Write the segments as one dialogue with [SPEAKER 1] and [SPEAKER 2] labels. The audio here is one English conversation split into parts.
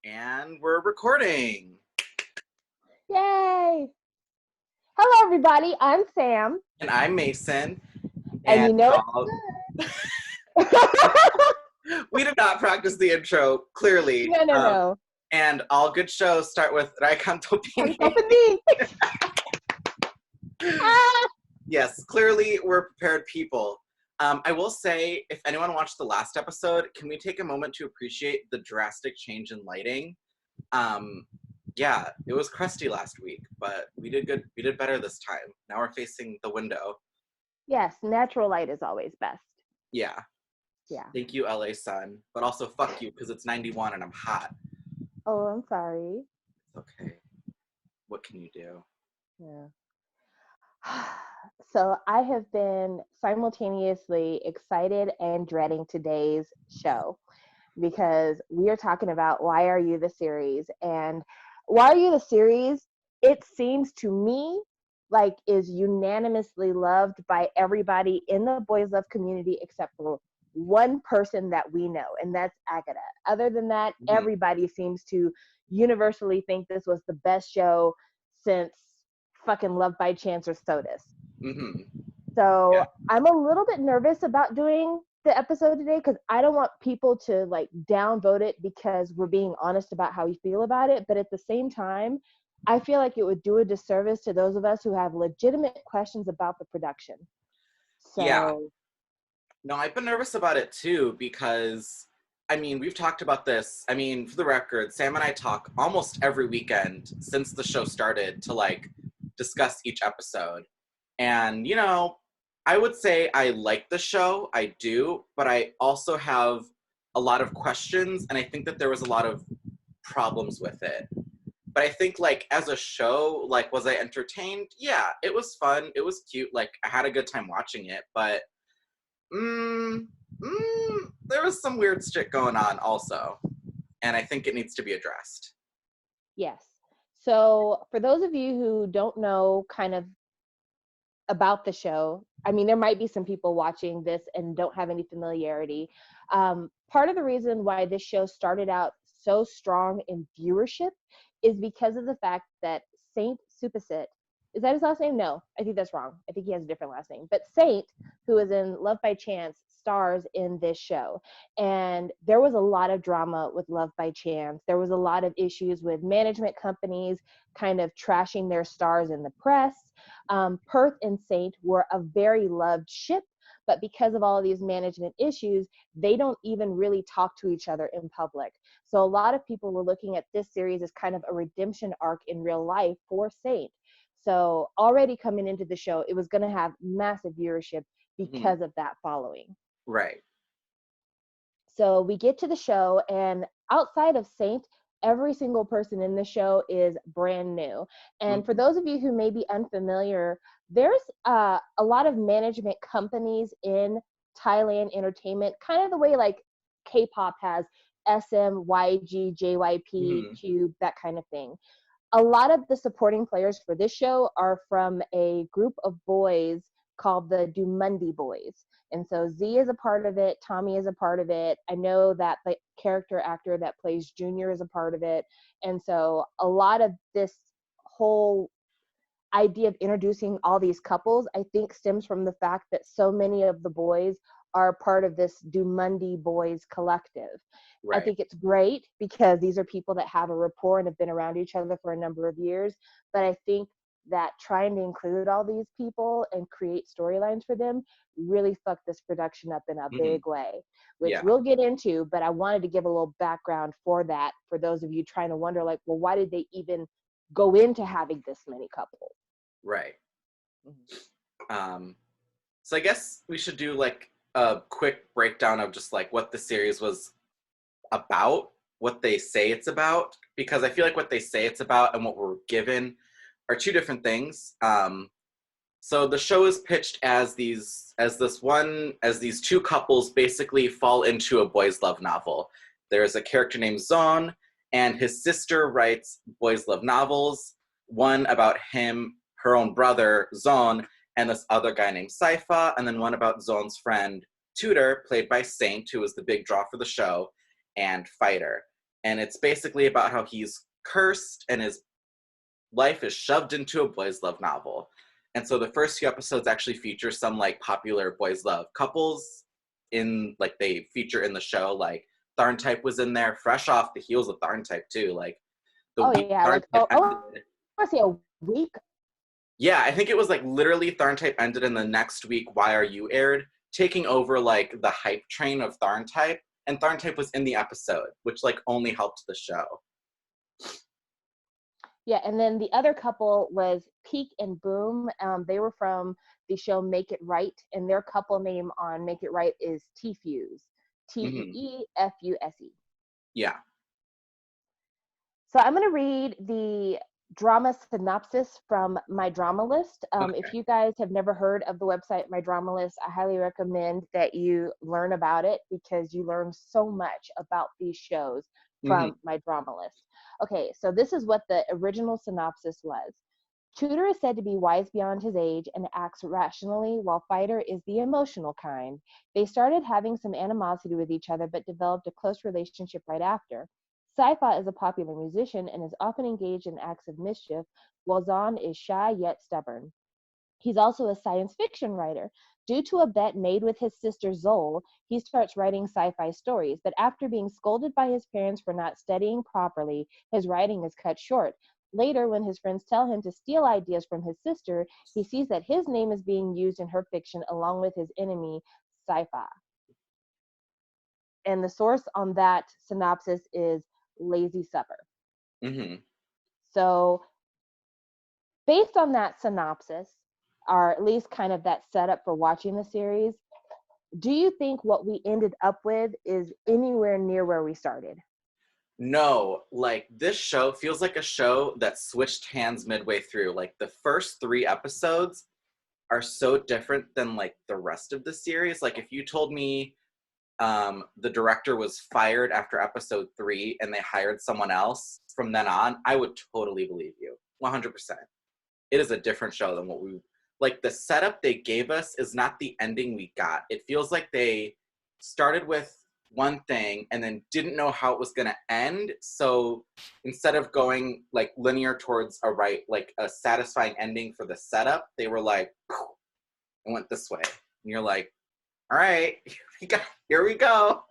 [SPEAKER 1] And we're recording.
[SPEAKER 2] Yay! Hello, everybody. I'm Sam.
[SPEAKER 1] And I'm Mason.
[SPEAKER 2] And
[SPEAKER 1] And
[SPEAKER 2] you know it's
[SPEAKER 1] we did not practice the intro, clearly.
[SPEAKER 2] no.
[SPEAKER 1] And all good shows start with Raikanto Pini. Yes, clearly we're prepared people. I will say, if anyone watched the last episode, can we take a moment to appreciate the drastic change in lighting? Yeah, it was crusty last week, but we did good. We did better this time. Now we're facing the window.
[SPEAKER 2] Yes, natural light is always best.
[SPEAKER 1] Yeah.
[SPEAKER 2] Yeah.
[SPEAKER 1] Thank you, LA sun. But also fuck you, because it's 91 and I'm hot.
[SPEAKER 2] Oh, I'm sorry.
[SPEAKER 1] Okay. What can you do?
[SPEAKER 2] Yeah. So I have been simultaneously excited and dreading today's show because we are talking about Why Are You the series. And Why Are You the series, it seems to me like is unanimously loved by everybody in the Boys Love community except for one person that we know, and that's Agatha. Other than that, everybody seems to universally think this was the best show since fucking Love by Chance or SOTUS. So I'm a little bit nervous about doing the episode today because I don't want people to like downvote it because we're being honest about how we feel about it. But at the same time, I feel like it would do a disservice to those of us who have legitimate questions about the production. So
[SPEAKER 1] yeah. No, I've been nervous about it too because, I mean, we've talked about this. I mean, for the record, Sam and I talk almost every weekend since the show started to like discuss each episode. And, you know, I would say I like the show, I do, but I also have a lot of questions, and I think that there was a lot of problems with it. But I think, like, as a show, like, was I entertained? Yeah, it was fun, it was cute, like, I had a good time watching it, but there was some weird shit going on also, and I think it needs to be addressed.
[SPEAKER 2] yes. So for those of you who don't know kind of about the show, I mean, there might be some people watching this and don't have any familiarity. Part of the reason why this show started out so strong in viewership is because of the fact that Saint Supasit, is that his last name? No, I think that's wrong. I think he has a different last name. But Saint, who is in Love by Chance, stars in this show. And there was a lot of drama with Love by Chance. There was a lot of issues with management companies kind of trashing their stars in the press. Perth and Saint were a very loved ship, but because of all of these management issues, they don't even really talk to each other in public. So a lot of people were looking at this series as kind of a redemption arc in real life for Saint. So already coming into the show, it was going to have massive viewership because of that following.
[SPEAKER 1] Right.
[SPEAKER 2] So we get to the show, and outside of Saint, every single person in the show is brand new. And for those of you who may be unfamiliar, there's a lot of management companies in Thailand entertainment, kind of the way like K-pop has SM, YG, JYP, Cube, that kind of thing. A lot of the supporting players for this show are from a group of boys called the Dumundi Boys. And so Z is a part of it, Tommy is a part of it. I know that the character actor that plays Junior is a part of it. And so a lot of this whole idea of introducing all these couples, I think stems from the fact that so many of the boys are part of this Dumundi Boys collective. Right. I think it's great because these are people that have a rapport and have been around each other for a number of years. But I think that trying to include all these people and create storylines for them really fucked this production up in a big way, which we'll get into. But I wanted to give a little background for that, for those of you trying to wonder, like, well, why did they even go into having this many couples?
[SPEAKER 1] Right. So I guess we should do like a quick breakdown of just like what the series was about, what they say it's about, because I feel like what they say it's about and what we're given are two different things. So the show is pitched as these two couples basically fall into a boys' love novel. There's a character named Zon, and his sister writes boys' love novels, one about him, her own brother, Zon, and this other guy named Saifa, and then one about Zon's friend, Tudor, played by Saint, who was the big draw for the show, and Fighter. And it's basically about how he's cursed and his life is shoved into a boys' love novel. And so the first few episodes actually feature some like popular boys' love couples in like they feature in the show. Like Tharntype was in there, fresh off the heels of Tharntype too. Like the
[SPEAKER 2] Oh
[SPEAKER 1] week
[SPEAKER 2] yeah, like
[SPEAKER 1] Tharntype
[SPEAKER 2] I
[SPEAKER 1] ended.
[SPEAKER 2] want to say a week.
[SPEAKER 1] Yeah, I think it was like literally Tharntype ended and the next week Why Are You aired, taking over like the hype train of Tharntype. And Tharntype was in the episode, which like only helped the show.
[SPEAKER 2] Yeah, and then the other couple was Peak and Boom. They were from the show Make It Right, and their couple name on Make It Right is T-Fuse.
[SPEAKER 1] Mm-hmm.
[SPEAKER 2] Teefuse.
[SPEAKER 1] Yeah.
[SPEAKER 2] So I'm going to read the drama synopsis from My Drama List.
[SPEAKER 1] Okay.
[SPEAKER 2] If you guys have never heard of the website My Drama List, I highly recommend that you learn about it because you learn so much about these shows
[SPEAKER 1] Mm-hmm.
[SPEAKER 2] from My Drama List. Okay, so this is what the original synopsis was. Tudor is said to be wise beyond his age and acts rationally, while Fighter is the emotional kind. They started having some animosity with each other, but developed a close relationship right after. Sci-Fi is a popular musician and is often engaged in acts of mischief, while Zahn is shy yet stubborn. He's also a science fiction writer. Due to a bet made with his sister Zoe, he starts writing sci-fi stories, but after being scolded by his parents for not studying properly, his writing is cut short. Later, when his friends tell him to steal ideas from his sister, he sees that his name is being used in her fiction along with his enemy, sci-fi. And the source on that synopsis is Lazy Supper.
[SPEAKER 1] Mm-hmm.
[SPEAKER 2] So based on that synopsis, or at least kind of that setup for watching the series, do you think what we ended up with is anywhere near where we started?
[SPEAKER 1] No, like this show feels like a show that switched hands midway through. Like the first three episodes are so different than like the rest of the series. Like if you told me the director was fired after episode 3 and they hired someone else from then on, I would totally believe you. 100%. It is a different show than what we like. The setup they gave us is not the ending we got. It feels like they started with one thing and then didn't know how it was going to end, so instead of going like linear towards a right like a satisfying ending for the setup, they were like and went this way, and you're like, all right, here we go.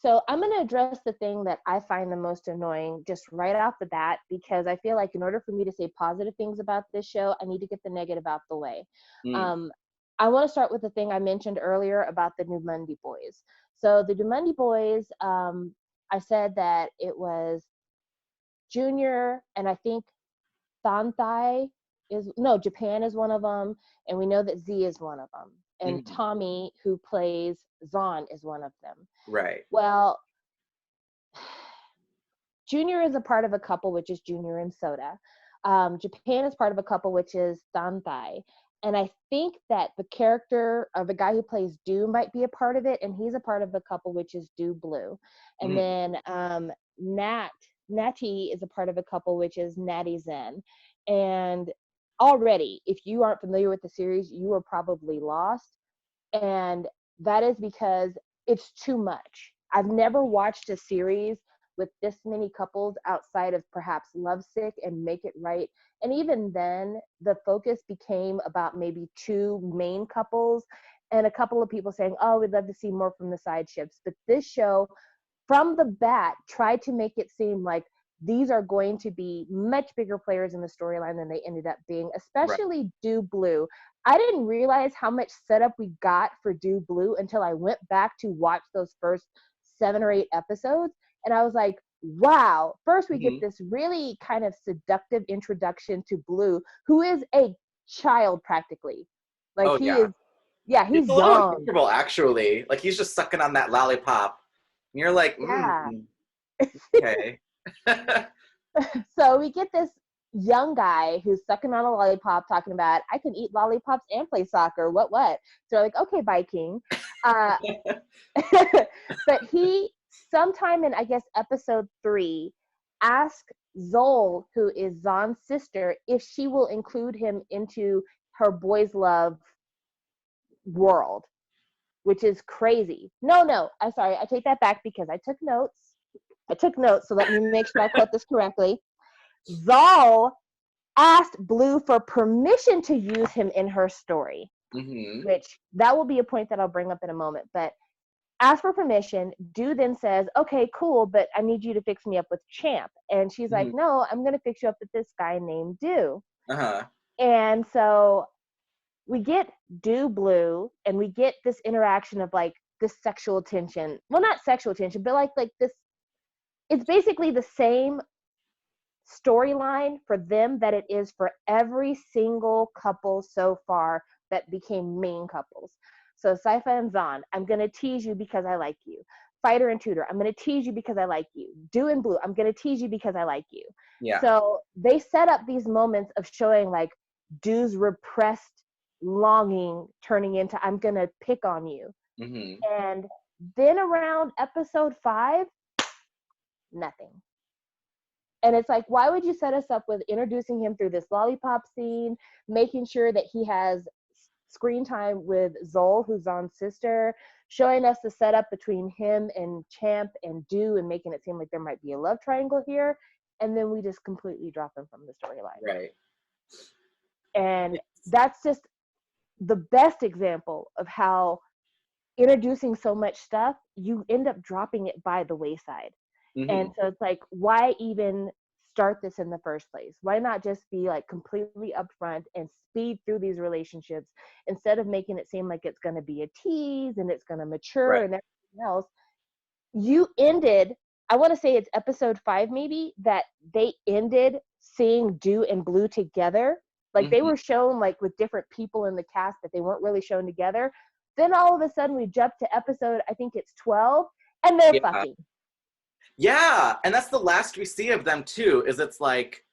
[SPEAKER 2] So I'm going to address the thing that I find the most annoying just right off the bat, because I feel like in order for me to say positive things about this show, I need to get the negative out the way.
[SPEAKER 1] Mm,
[SPEAKER 2] Um, I want to start with the thing I mentioned earlier about the New Boys. So the New Boys, I said that it was Junior, and I think Santai is no, Japan is one of them, and we know that Z is one of them, and
[SPEAKER 1] mm-hmm.
[SPEAKER 2] Tommy, who plays Zahn, is one of them.
[SPEAKER 1] Right.
[SPEAKER 2] Well, Junior is a part of a couple, which is Junior and Soda. Japan is part of a couple, which is Santai. And I think that the character of the guy who plays Do might be a part of it, and he's a part of the couple, which is Do Blue. And
[SPEAKER 1] Mm-hmm.
[SPEAKER 2] then Natty is a part of a couple, which is Natty Zen. And already, if you aren't familiar with the series, you are probably lost. And that is because it's too much. I've never watched a series with this many couples outside of perhaps Lovesick and Make It Right. And even then, the focus became about maybe two main couples and a couple of people saying, oh, we'd love to see more from the side ships. But this show, from the bat, tried to make it seem like these are going to be much bigger players in the storyline than they ended up being,
[SPEAKER 1] Right.
[SPEAKER 2] especially Do Blue. I didn't realize how much setup we got for Do Blue until I went back to watch those first 7 or 8 episodes. And I was like, wow. First, we get
[SPEAKER 1] Mm-hmm.
[SPEAKER 2] this really kind of seductive introduction to Blue, who is a child practically. Like
[SPEAKER 1] Oh
[SPEAKER 2] he
[SPEAKER 1] yeah,
[SPEAKER 2] is, yeah,
[SPEAKER 1] it's
[SPEAKER 2] he's
[SPEAKER 1] a little
[SPEAKER 2] young.
[SPEAKER 1] uncomfortable actually. Like he's just sucking on that lollipop, and you're like,
[SPEAKER 2] Yeah.
[SPEAKER 1] okay.
[SPEAKER 2] So we get this young guy who's sucking on a lollipop talking about, I can eat lollipops and play soccer. What? So they're like, okay, Viking. Uh, but he, sometime in, I guess, episode 3, asked Zol, who is Zahn's sister, if she will include him into her boys' love world, which is crazy. No, I'm sorry. I take that back because I took notes. I took notes, so let me make sure I quote this correctly. Zal asked Blue for permission to use him in her story, which that will be a point that I'll bring up in a moment. But asked for permission. Do then says, okay, cool, but I need you to fix me up with Champ. And she's like, no, I'm going to fix you up with this guy named Do. And so we get Do Blue, and we get this interaction of like this sexual tension. Well, not sexual tension, but like this. It's basically the same storyline for them that it is for every single couple so far that became main couples. So Saifa and Zahn, I'm going to tease you because I like you. Fighter and Tudor, I'm going to tease you because I like you. Do and Blue, I'm going to tease you because I like you.
[SPEAKER 1] Yeah.
[SPEAKER 2] So they set up these moments of showing like Do's repressed longing turning into I'm going to pick on you. And then around episode 5, nothing. And it's like, why would you set us up with introducing him through this lollipop scene, making sure that he has screen time with Zol, who's Zahn's sister, showing us the setup between him and Champ and Do, and making it seem like there might be a love triangle here, and then we just completely drop him from the storyline.
[SPEAKER 1] Right.
[SPEAKER 2] And that's just the best example of how introducing so much stuff, you end up dropping it by the wayside. And so it's like, why even start this in the first place? Why not just be like completely upfront and speed through these relationships instead of making it seem like it's going to be a tease and it's going to mature and everything else? You ended, I want to say it's episode 5 maybe, that they ended seeing Do and Blue together. Like they were shown like with different people in the cast, but they weren't really shown together. Then all of a sudden we jump to episode, I think it's 12, and they're fucking.
[SPEAKER 1] Yeah, and that's the last we see of them too, is it's like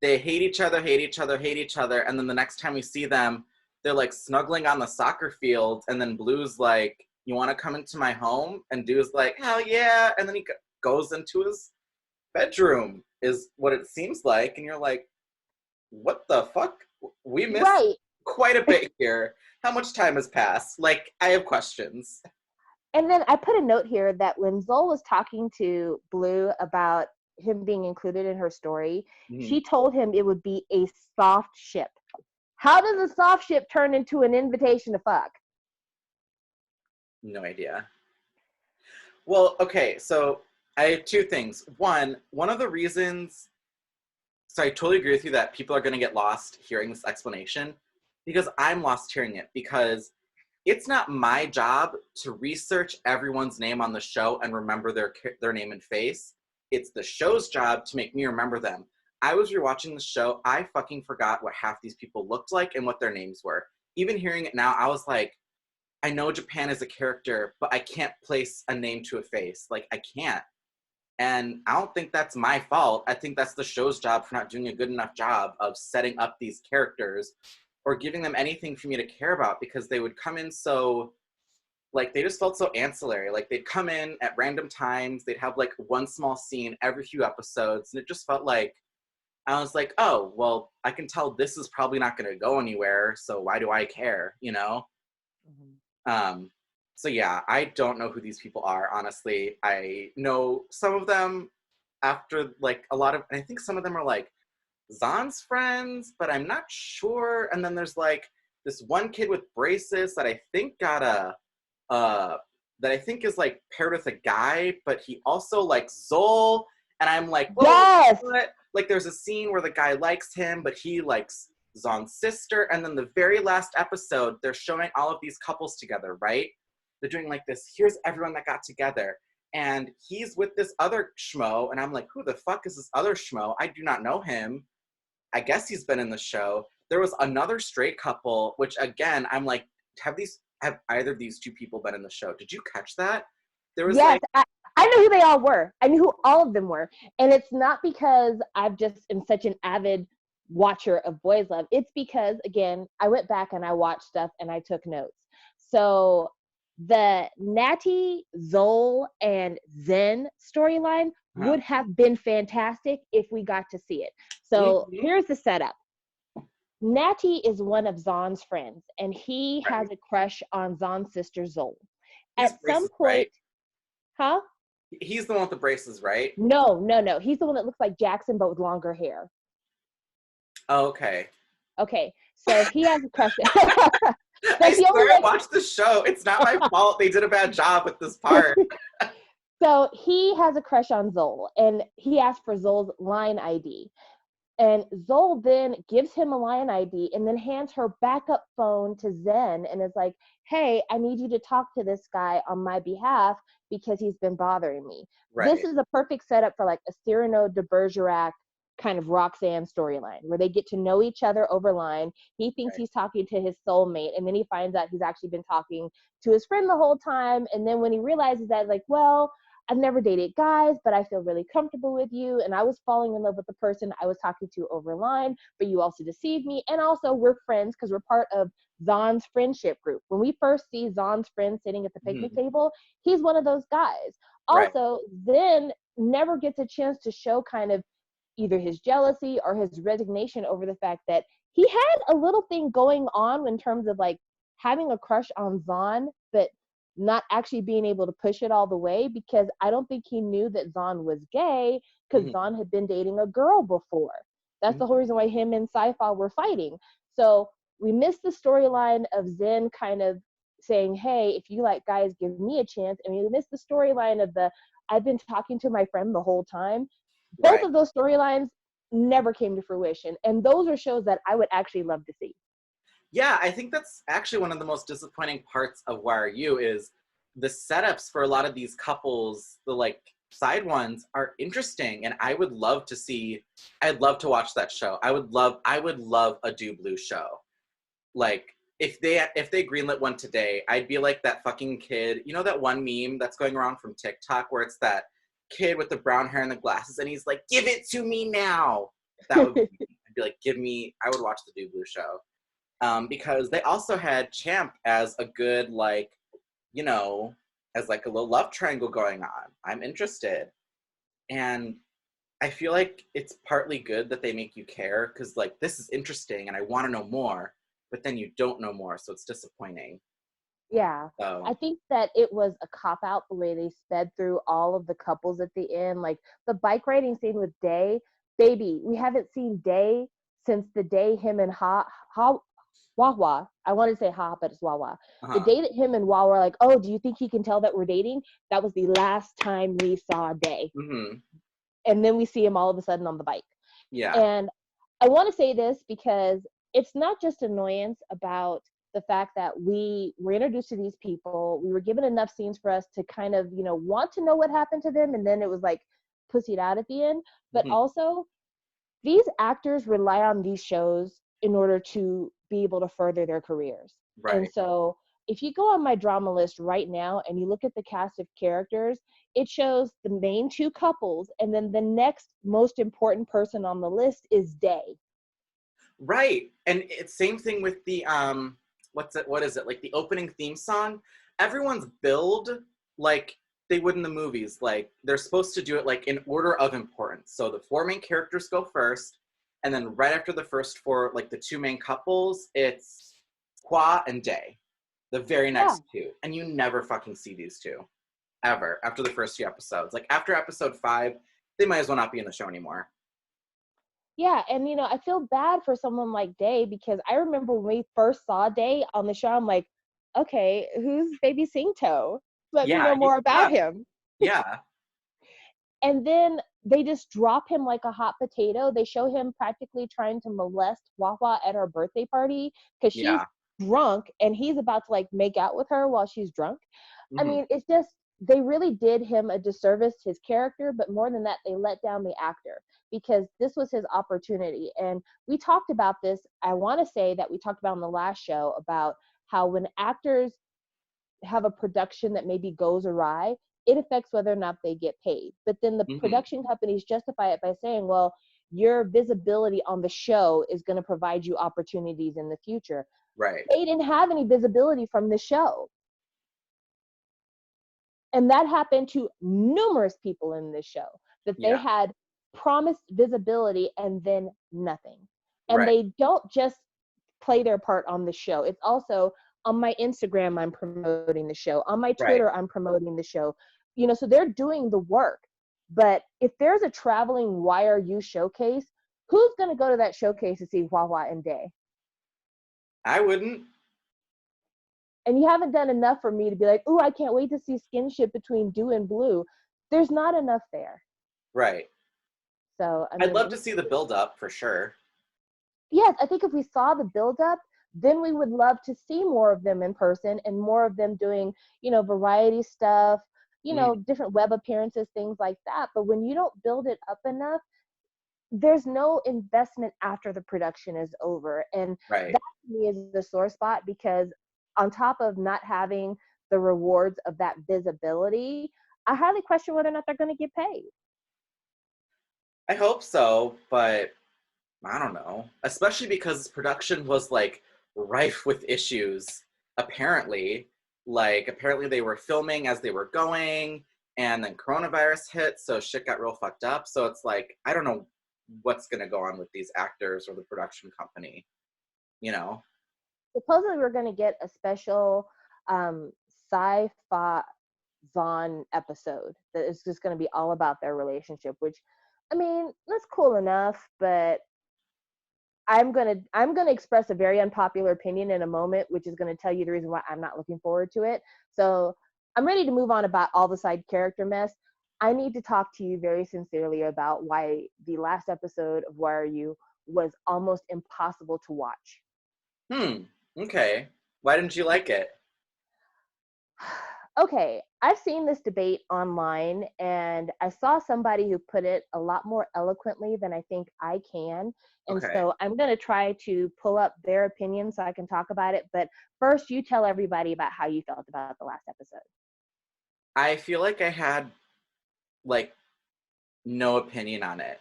[SPEAKER 1] they hate each other, and then the next time we see them, they're like snuggling on the soccer field, and then Blue's like, you want to come into my home? And Dude's like, hell yeah, and then he goes into his bedroom, is what it seems like, and you're like, what the fuck? We missed quite a bit here. How much time has passed? Like, I have questions.
[SPEAKER 2] And then I put a note here that when Zol was talking to Blue about him being included in her story, she told him it would be a soft ship. How does a soft ship turn into an invitation to fuck?
[SPEAKER 1] No idea. Well, okay, so I have 2 things. One of the reasons, so I totally agree with you that people are going to get lost hearing this explanation, because I'm lost hearing it, because it's not my job to research everyone's name on the show and remember their name and face. It's the show's job to make me remember them. I was rewatching the show. I fucking forgot what half these people looked like and what their names were. Even hearing it now, I was like, I know Japan is a character, but I can't place a name to a face. Like, I can't. And I don't think that's my fault. I think that's the show's job for not doing a good enough job of setting up these characters or giving them anything for me to care about, because they would come in so, like, they just felt so ancillary. Like, they'd come in at random times, they'd have, like, one small scene every few episodes, and it just felt like, I was like, oh, well, I can tell this is probably not going to go anywhere, so why do I care, you know? So yeah, I don't know who these people are, honestly. I know some of them after, like, a lot of, and I think some of them are, like, Zahn's friends, but I'm not sure. And then there's like this one kid with braces that I think got that I think is like paired with a guy, but he also likes Zol. And I'm like, whoa, what? Like, there's a scene where the guy likes him, but he likes Zahn's sister. And then the very last episode, they're showing all of these couples together, right? They're doing like this, here's everyone that got together. And he's with this other schmo, and I'm like, who the fuck is this other schmo? I do not know him. I guess he's been in the show. There was another straight couple, which again, I'm like, have either of these 2 people been in the show? Did you catch that? There was
[SPEAKER 2] I know who they all were. I knew who all of them were. And it's not because I've just am such an avid watcher of Boys Love. It's because, again, I went back and I watched stuff and I took notes. So the Natty, Zol, and Zen storyline would have been fantastic if we got to see it. So here's the setup. Natty is one of Zahn's friends, and he has a crush on Zahn's sister Zol. At some point,
[SPEAKER 1] He's the one with the braces, right?
[SPEAKER 2] No. He's the one that looks like Jackson, but with longer hair.
[SPEAKER 1] Oh, okay.
[SPEAKER 2] Okay, so he has a crush.
[SPEAKER 1] I
[SPEAKER 2] So he only
[SPEAKER 1] swear I
[SPEAKER 2] likes.
[SPEAKER 1] watched the show. It's not my fault. They did a bad job with this part.
[SPEAKER 2] So he has a crush on Zoel, and he asks for Zoel's line ID. And Zoel then gives him a line ID and then hands her backup phone to Zen and is like, hey, I need you to talk to this guy on my behalf because he's been bothering me. This
[SPEAKER 1] Right.
[SPEAKER 2] is a perfect setup for like a Cyrano de Bergerac kind of Roxanne storyline where they get to know each other over line. He thinks
[SPEAKER 1] Right.
[SPEAKER 2] he's talking to his soulmate, and then he finds out he's actually been talking to his friend the whole time. And then when he realizes that, like, well, I've never dated guys, but I feel really comfortable with you. And I was falling in love with the person I was talking to over line, but you also deceived me. And also, we're friends because we're part of Zon's friendship group. When we first see Zon's friend sitting at the picnic
[SPEAKER 1] Mhm.
[SPEAKER 2] table, he's one of those guys.
[SPEAKER 1] Right.
[SPEAKER 2] Also, Zen never gets a chance to show kind of either his jealousy or his resignation over the fact that he had a little thing going on in terms of like having a crush on Zon, but not actually being able to push it all the way because I don't think he knew that Zon was gay because
[SPEAKER 1] Mhm.
[SPEAKER 2] Zon had been dating a girl before. That's the whole
[SPEAKER 1] Mhm.
[SPEAKER 2] reason why him and Sci-Fi were fighting. So we missed the storyline of Zen kind of saying, hey, if you like guys, give me a chance. And we missed the storyline of the I've been talking to my friend the whole time. Both
[SPEAKER 1] Right.
[SPEAKER 2] of those storylines never came to fruition. And those are shows that I would actually love to see.
[SPEAKER 1] Yeah, I think that's actually one of the most disappointing parts of Why Are You is the setups for a lot of these couples, the like side ones are interesting and I'd love to watch that show. I would love a Do Blue show. Like if they greenlit one today, I'd be like that fucking kid. You know that one meme that's going around from TikTok where it's that kid with the brown hair and the glasses and he's like, "Give it to me now." That would be me. I'd be like, "Give me." I would watch the Do Blue show. Because they also had Champ as a good, like, you know, as like a little love triangle going on. I'm interested. And I feel like it's partly good that they make you care because, like, this is interesting and I want to know more, but then you don't know more. So it's disappointing.
[SPEAKER 2] Yeah. I
[SPEAKER 1] So,
[SPEAKER 2] think that it was a cop out the way they sped through all of the couples at the end. Like the bike riding scene with Day, baby, we haven't seen Day since the day him and Wawa. I wanted to say Ha, but it's Wawa. The
[SPEAKER 1] uh-huh.
[SPEAKER 2] day that him and Wawa were like, oh, do you think he can tell that we're dating? That was the last time we saw Day.
[SPEAKER 1] Mm-hmm.
[SPEAKER 2] And then we see him all of a sudden on the bike.
[SPEAKER 1] Yeah.
[SPEAKER 2] And I want to say this because it's not just annoyance about the fact that we were introduced to these people. We were given enough scenes for us to kind of, want to know what happened to them. And then it was like pussied out at the end. But
[SPEAKER 1] Mm-hmm.
[SPEAKER 2] also, these actors rely on these shows in order to be able to further their careers. And
[SPEAKER 1] Right.
[SPEAKER 2] so if you go on my drama list right now and you look at the cast of characters, it shows the main two couples, and then the next most important person on the list is Day.
[SPEAKER 1] Right. And it's same thing with the what is it? Like the opening theme song. Everyone's billed like they would in the movies. Like they're supposed to do it like in order of importance. So the four main characters go first, and then right after the first four, like the two main couples, it's Qua and Day. The very
[SPEAKER 2] Yeah.
[SPEAKER 1] next two. And you never fucking see these two. Ever. After the first few episodes. Like after episode 5, they might as well not be in the show anymore.
[SPEAKER 2] Yeah, and I feel bad for someone like Day because I remember when we first saw Day on the show, I'm like, okay, who's baby Singto? Let me
[SPEAKER 1] Yeah,
[SPEAKER 2] know more about
[SPEAKER 1] yeah,
[SPEAKER 2] him.
[SPEAKER 1] yeah.
[SPEAKER 2] And then they just drop him like a hot potato. They show him practically trying to molest Wawa at her birthday party because she's
[SPEAKER 1] Yeah.
[SPEAKER 2] drunk and he's about to like make out with her while she's drunk. I
[SPEAKER 1] Mm-hmm.
[SPEAKER 2] mean, it's just they really did him a disservice to his character, but more than that, they let down the actor because this was his opportunity. And we talked about this. I want to say that we talked about in the last show about how when actors have a production that maybe goes awry, it affects whether or not they get paid. But then the
[SPEAKER 1] Mm-hmm.
[SPEAKER 2] production companies justify it by saying, well, your visibility on the show is going to provide you opportunities in the future.
[SPEAKER 1] Right.
[SPEAKER 2] They didn't have any visibility from the show. And that happened to numerous people in this show that they
[SPEAKER 1] Yeah.
[SPEAKER 2] had promised visibility and then nothing. And
[SPEAKER 1] Right.
[SPEAKER 2] they don't just play their part on the show. It's also on my Instagram, I'm promoting the show. On my
[SPEAKER 1] Right.
[SPEAKER 2] Twitter, I'm promoting the show. so they're doing the work. But if there's a traveling Why Are You showcase, who's going to go to that showcase to see Wawa and Day?
[SPEAKER 1] I wouldn't.
[SPEAKER 2] And you haven't done enough for me to be like, oh, I can't wait to see skinship between Do and Blue. There's not enough there.
[SPEAKER 1] Right.
[SPEAKER 2] So, I
[SPEAKER 1] I'd
[SPEAKER 2] mean,
[SPEAKER 1] love to see the build up for sure.
[SPEAKER 2] yes, I think if we saw the buildup, then we would love to see more of them in person and more of them doing, variety stuff,
[SPEAKER 1] Mhm.
[SPEAKER 2] different web appearances, things like that. But when you don't build it up enough, there's no investment after the production is over. And
[SPEAKER 1] Right.
[SPEAKER 2] that to me is the sore spot, because on top of not having the rewards of that visibility, I highly question whether or not they're going to get paid.
[SPEAKER 1] I hope so, but I don't know. Especially because production was like rife with issues, apparently. Like, apparently they were filming as they were going, and then coronavirus hit, so shit got real fucked up. So it's like, I don't know what's going to go on with these actors or the production company, you know?
[SPEAKER 2] Supposedly, we're going to get a special sci-fi Vaughn episode that is just going to be all about their relationship, which, I mean, that's cool enough, but I'm gonna express a very unpopular opinion in a moment, which is gonna tell you the reason why I'm not looking forward to it. So I'm ready to move on about all the side character mess. I need to talk to you very sincerely about why the last episode of Why Are You was almost impossible to watch.
[SPEAKER 1] Okay. Why didn't you like it?
[SPEAKER 2] Okay, I've seen this debate online, and I saw somebody who put it a lot more eloquently than I think I can. And
[SPEAKER 1] Okay.
[SPEAKER 2] so I'm going to try to pull up their opinion so I can talk about it. But first, you tell everybody about how you felt about the last episode.
[SPEAKER 1] I feel like I had like no opinion on it.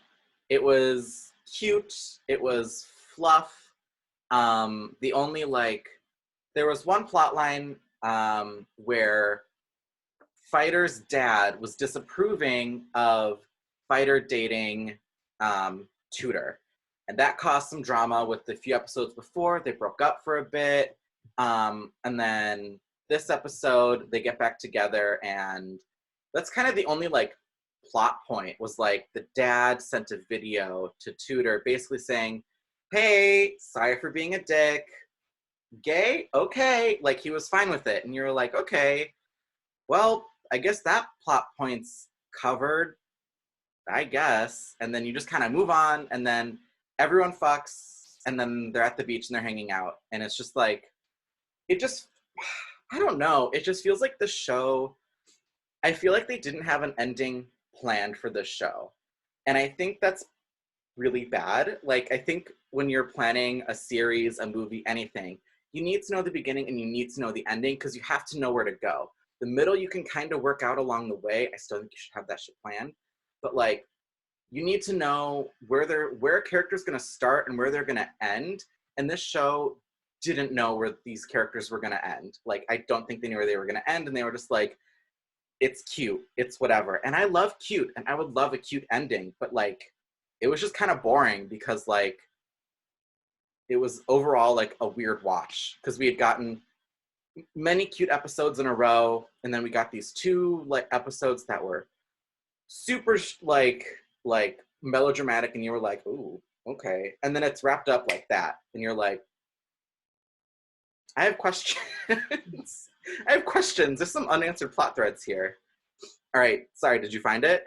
[SPEAKER 1] It was cute, it was fluff. The only like there was one plot line where Fighter's dad was disapproving of Fighter dating Tudor. And that caused some drama with the few episodes before. They broke up for a bit. And then this episode, they get back together. And that's kind of the only like plot point was like the dad sent a video to Tudor basically saying, hey, sorry for being a dick. Gay? Okay. Like he was fine with it. And you're like, okay, well, I guess that plot point's covered, I guess. And then you just kind of move on, and then everyone fucks, and then they're at the beach and they're hanging out. And it's just like, it just, I don't know. It just feels like the show, I feel like they didn't have an ending planned for this show. And I think that's really bad. Like, I think when you're planning a series, a movie, anything, you need to know the beginning and you need to know the ending because you have to know where to go. The middle you can kind of work out along the way. I still think you should have that shit planned. But like you need to know where a character's gonna start and where they're gonna end. And this show didn't know where these characters were gonna end. Like I don't think they knew where they were gonna end, and they were just like, it's cute, it's whatever. And I love cute, and I would love a cute ending, but like it was just kind of boring because like it was overall like a weird watch because we had gotten many cute episodes in a row, and then we got these two like episodes that were super like melodramatic, and you were like, ooh, okay, and then it's wrapped up like that, and you're like, I have questions. I have questions. There's some unanswered plot threads here. All right, sorry, did you find it?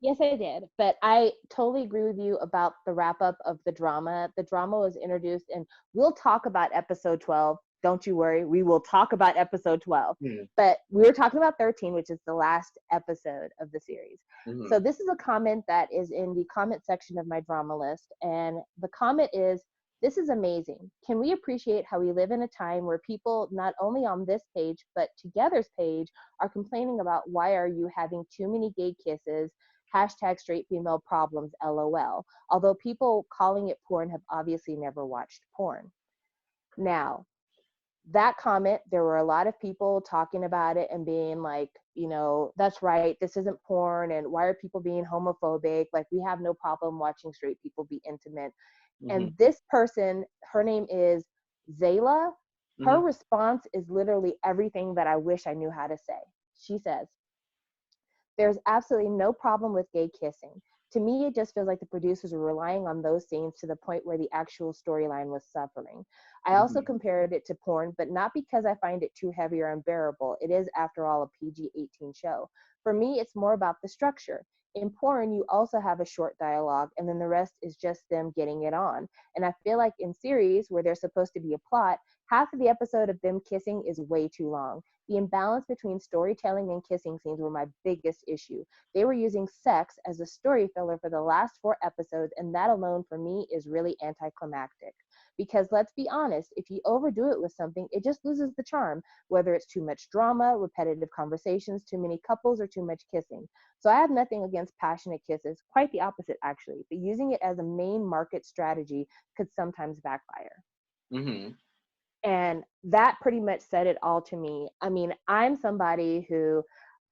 [SPEAKER 2] Yes, I did. But I totally agree with you about the wrap up of the drama. The drama was introduced, and we'll talk about episode 12. Don't you worry. We will talk about episode 12.
[SPEAKER 1] Mm-hmm.
[SPEAKER 2] But we were talking about 13, which is the last episode of the series.
[SPEAKER 1] Mm-hmm.
[SPEAKER 2] So this is a comment that is in the comment section of my drama list. And the comment is, this is amazing. Can we appreciate how we live in a time where people, not only on this page, but Together's page, are complaining about why are you having too many gay kisses? Hashtag straight female problems, LOL. Although people calling it porn have obviously never watched porn. Now, that comment, there were a lot of people talking about it and being like, that's right, this isn't porn, and why are people being homophobic? Like, we have no problem watching straight people be intimate.
[SPEAKER 1] Mm-hmm.
[SPEAKER 2] And this person, her name is Zayla. Her
[SPEAKER 1] Mm-hmm.
[SPEAKER 2] response is literally everything that I wish I knew how to say. She says, There's absolutely no problem with gay kissing. To me, it just feels like the producers were relying on those scenes to the point where the actual storyline was suffering. I also
[SPEAKER 1] Mhm.
[SPEAKER 2] compared it to porn, but not because I find it too heavy or unbearable. It is, after all, a PG-18 show. For me, it's more about the structure. In porn, you also have a short dialogue, and then the rest is just them getting it on. And I feel like in series where there's supposed to be a plot, half of the episode of them kissing is way too long. The imbalance between storytelling and kissing scenes were my biggest issue. They were using sex as a story filler for the last 4 episodes, and that alone for me is really anticlimactic. Because let's be honest, if you overdo it with something, it just loses the charm, whether it's too much drama, repetitive conversations, too many couples, or too much kissing. So I have nothing against passionate kisses, quite the opposite actually, but using it as a main market strategy could sometimes backfire.
[SPEAKER 1] Mhm.
[SPEAKER 2] And that pretty much said it all to me. I mean, I'm somebody who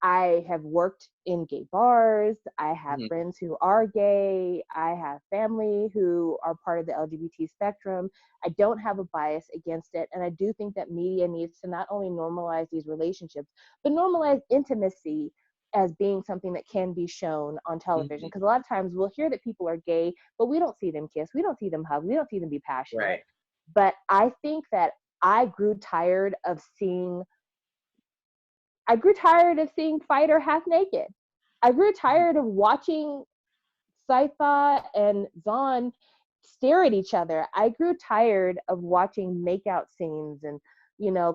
[SPEAKER 2] I have worked in gay bars. I have
[SPEAKER 1] Mhm.
[SPEAKER 2] friends who are gay. I have family who are part of the LGBT spectrum. I don't have a bias against it. And I do think that media needs to not only normalize these relationships, but normalize intimacy as being something that can be shown on television.
[SPEAKER 1] Mhm.
[SPEAKER 2] Because a lot of times we'll hear that people are gay, but we don't see them kiss. We don't see them hug. We don't see them be passionate.
[SPEAKER 1] Right.
[SPEAKER 2] But I think that I grew tired of seeing Fighter half naked. I grew
[SPEAKER 1] Mhm.
[SPEAKER 2] tired of watching Saifa and Zahn stare at each other. I grew tired of watching makeout scenes and,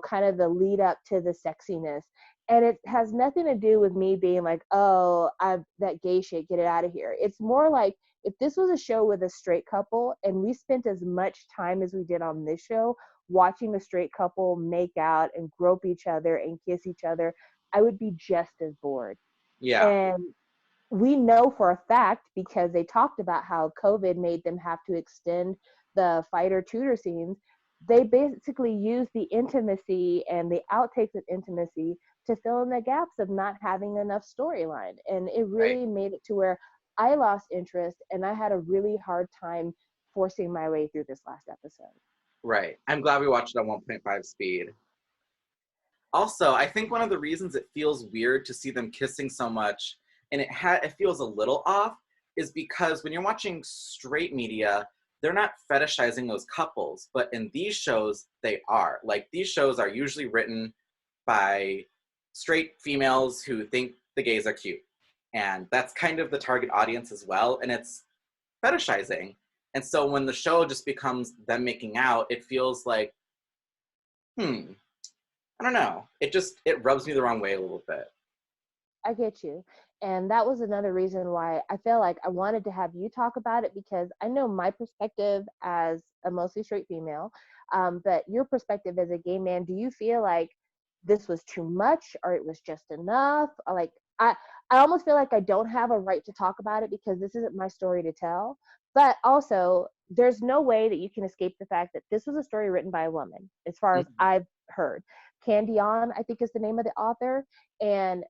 [SPEAKER 2] kind of the lead up to the sexiness. And it has nothing to do with me being like, oh, that gay shit, get it out of here. It's more like if this was a show with a straight couple and we spent as much time as we did on this show watching the straight couple make out and grope each other and kiss each other, I would be just as bored.
[SPEAKER 1] Yeah.
[SPEAKER 2] And we know for a fact because they talked about how COVID made them have to extend the fighter tutor scenes. They basically used the intimacy and the outtakes of intimacy to fill in the gaps of not having enough storyline. And it
[SPEAKER 1] Right.
[SPEAKER 2] really made it to where I lost interest and I had a really hard time forcing my way through this last episode.
[SPEAKER 1] Right. I'm glad we watched it at 1.5 speed. Also, I think one of the reasons it feels weird to see them kissing so much, and it feels a little off, is because when you're watching straight media, they're not fetishizing those couples, but in these shows they are. Like these shows are usually written by straight females who think the gays are cute, and that's kind of the target audience as well, and it's fetishizing. And so when the show just becomes them making out, it feels like, hmm, I don't know. It rubs me the wrong way a little bit.
[SPEAKER 2] I get you. And that was another reason why I felt like I wanted to have you talk about it because I know my perspective as a mostly straight female, but your perspective as a gay man, do you feel like this was too much or it was just enough? Or like, I almost feel like I don't have a right to talk about it because this isn't my story to tell. But also, there's no way that you can escape the fact that this was a story written by a woman, as far as
[SPEAKER 1] Mhm.
[SPEAKER 2] I've heard. Candy On, I think, is the name of the author. And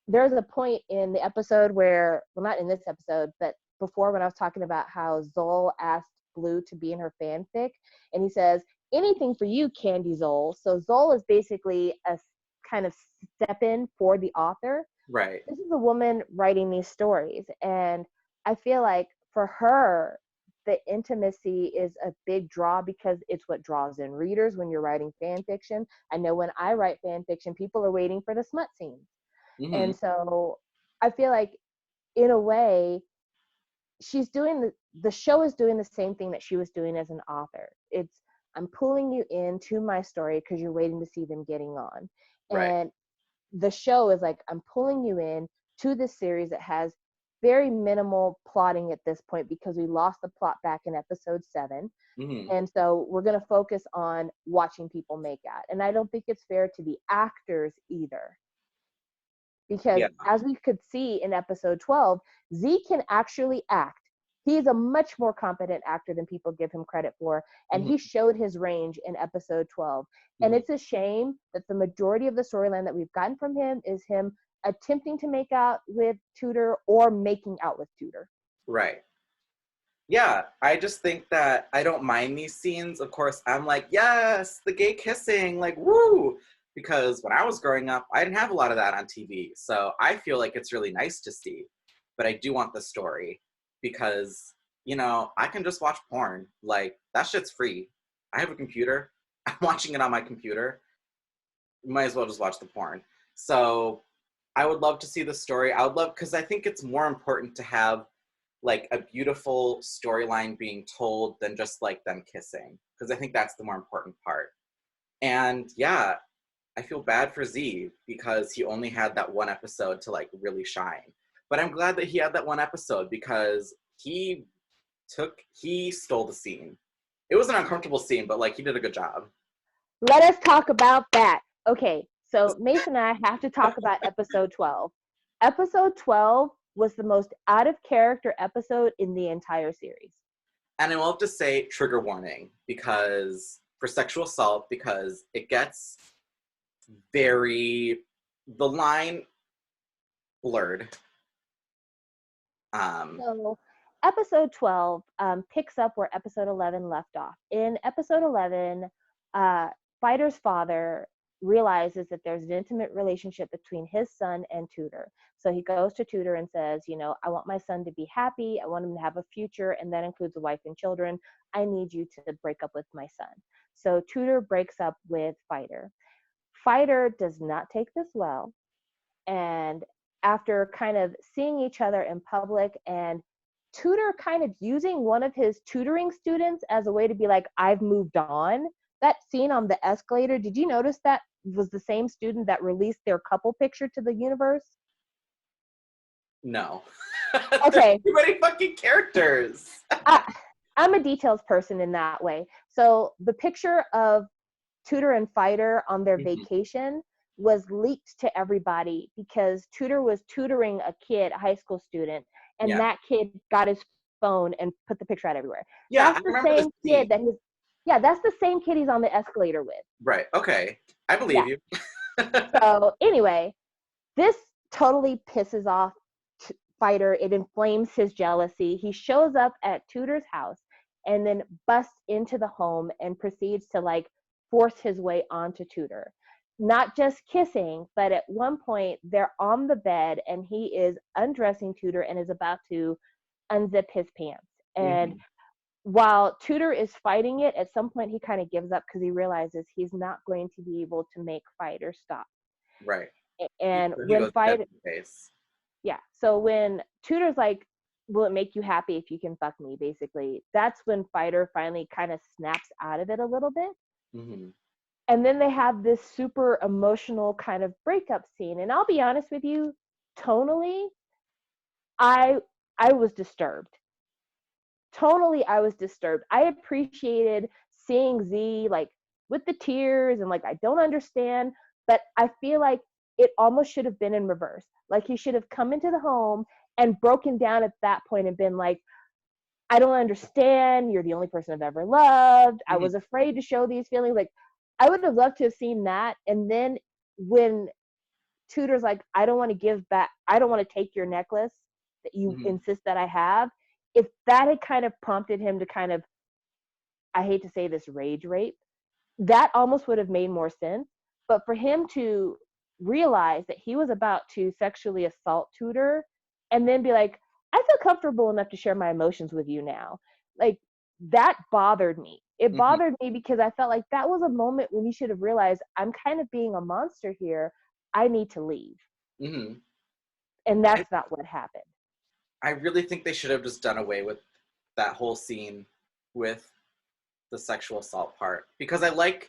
[SPEAKER 2] there's a point in the episode where, well, not in this episode, but before when I was talking about how Zol asked Blue to be in her fanfic, and he says, anything for you, Candy Zol. So Zol is basically a kind of step in for the author.
[SPEAKER 1] Right.
[SPEAKER 2] This is a woman writing these stories. And I feel like for her, the intimacy is a big draw because it's what draws in readers when you're writing fan fiction. I know when I write fan fiction, people are waiting for the smut scenes.
[SPEAKER 1] Hmm.
[SPEAKER 2] And so I feel like in a way, she's doing the show is doing the same thing that she was doing as an author. It's I'm pulling you into my story because you're waiting to see them getting on.
[SPEAKER 1] Right.
[SPEAKER 2] And the show is like I'm pulling you in to this series that has very minimal plotting at this point because we lost the plot back in episode 7.
[SPEAKER 1] Hmm.
[SPEAKER 2] And so we're going to focus on watching people make out. And I don't think it's fair to the actors either because
[SPEAKER 1] Yeah.
[SPEAKER 2] as we could see in episode 12, Z can actually act. He's a much more competent actor than people give him credit for, and he
[SPEAKER 1] Hmm.
[SPEAKER 2] showed his range in episode 12. And
[SPEAKER 1] Hmm.
[SPEAKER 2] it's a shame that the majority of the storyline that we've gotten from him is him attempting to make out with Tudor or making out with Tudor.
[SPEAKER 1] Right. Yeah. I just think that I don't mind these scenes. Of course, I'm like, yes, the gay kissing, like, woo. because when I was growing up, I didn't have a lot of that on TV. So I feel like it's really nice to see, but I do want the story because, you know, I can just watch porn. Like, that shit's free. I have a computer. I'm watching it on my computer. Might as well just watch the porn. So I would love to see the story. I would love, because I think it's more important to have like a beautiful storyline being told than just like them kissing, because I think that's the more important part. And yeah, I feel bad for Z because he only had that one episode to like really shine. But I'm glad that he had that one episode because he stole the scene. It was an uncomfortable scene, but like he did a good job.
[SPEAKER 2] Let us talk about that. Okay, so Mason and I have to talk about episode 12. Episode 12 was the most out of character episode in the entire series.
[SPEAKER 1] And I will have to say trigger warning because for sexual assault, because it gets very, the line blurred.
[SPEAKER 2] So episode 12 picks up where episode 11 left off. In episode 11, Fighter's father realizes that there's an intimate relationship between his son and Tudor. So he goes to Tudor and says, you know, I want my son to be happy. I want him to have a future, and that includes a wife and children. I need you to break up with my son. So Tudor breaks up with Fighter. Fighter does not take this well. And after kind of seeing each other in public and Tudor kind of using one of his tutoring students as a way to be like, I've moved on. That scene on the escalator, did you notice that was the same student that released their couple picture to the universe?
[SPEAKER 1] No.
[SPEAKER 2] Okay.
[SPEAKER 1] There's too many fucking characters.
[SPEAKER 2] I'm a details person in that way. So the picture of Tudor and Fighter on their vacation was leaked to everybody because Tudor was tutoring a kid, a high school student, and that kid got his phone and put the picture out everywhere.
[SPEAKER 1] Yeah,
[SPEAKER 2] That's the same kid that he's, that's the same kid he's on the escalator with.
[SPEAKER 1] Right, okay. I believe you.
[SPEAKER 2] So anyway, this totally pisses off Fighter. It inflames his jealousy. He shows up at Tudor's house and then busts into the home and proceeds to like force his way onto Tudor. Not just kissing, but at one point they're on the bed and he is undressing Tudor and is about to unzip his pants. And while Tudor is fighting it, at some point he kind of gives up because he realizes he's not going to be able to make Fighter stop.
[SPEAKER 1] Right.
[SPEAKER 2] And when Fighter, so when Tudor's like, will it make you happy if you can fuck me, basically, that's when Fighter finally kind of snaps out of it a little bit. And then they have this super emotional kind of breakup scene. And I'll be honest with you, tonally, I was disturbed. Tonally, I was disturbed. I appreciated seeing Z like with the tears and like, I don't understand, but I feel like it almost should have been in reverse. Like he should have come into the home and broken down at that point and been like, I don't understand. You're the only person I've ever loved. I was afraid to show these feelings. Like, I would have loved to have seen that. And then when Tudor's like, I don't want to give back, I don't want to take your necklace that you insist that I have. If that had kind of prompted him to kind of, I hate to say this, rage rape, that almost would have made more sense. But for him to realize that he was about to sexually assault Tudor and then be like, I feel comfortable enough to share my emotions with you now. Like, that bothered me. It bothered me because I felt like that was a moment when he should have realized I'm kind of being a monster here. I need to leave. And that's not what happened.
[SPEAKER 1] I really think they should have just done away with that whole scene with the sexual assault part because I like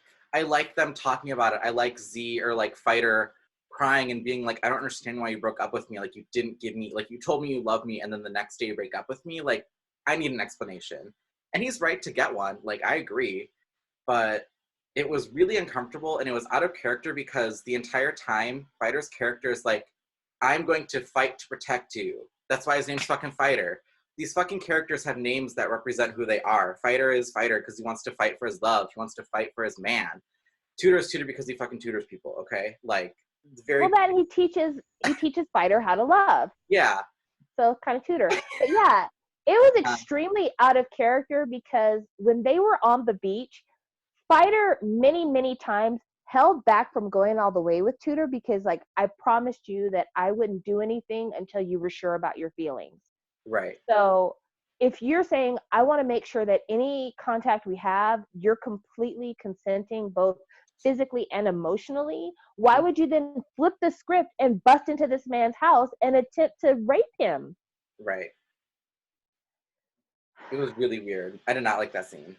[SPEAKER 1] them talking about it. I like Z or like Fighter crying and being like, I don't understand why you broke up with me. Like, you didn't give me, like, you told me you love me and then the next day you break up with me. Like, I need an explanation. And he's right to get one. Like, I agree. But it was really uncomfortable and it was out of character because the entire time, Fighter's character is like, I'm going to fight to protect you. That's why his name's fucking Fighter. These fucking characters have names that represent who they are. Fighter is Fighter because he wants to fight for his love. He wants to fight for his man. Tudor is Tudor because he fucking tutors people, okay? Like, very...
[SPEAKER 2] Well, then he teaches Fighter how to love.
[SPEAKER 1] Yeah.
[SPEAKER 2] So kind of Tudor. But yeah, it was extremely out of character because when they were on the beach, Fighter many, many times held back from going all the way with Tudor because like I promised you that I wouldn't do anything until you were sure about your feelings.
[SPEAKER 1] Right.
[SPEAKER 2] So if you're saying I want to make sure that any contact we have, you're completely consenting both physically and emotionally, why would you then flip the script and bust into this man's house and attempt to rape him?
[SPEAKER 1] Right. It was really weird. I did not like that scene.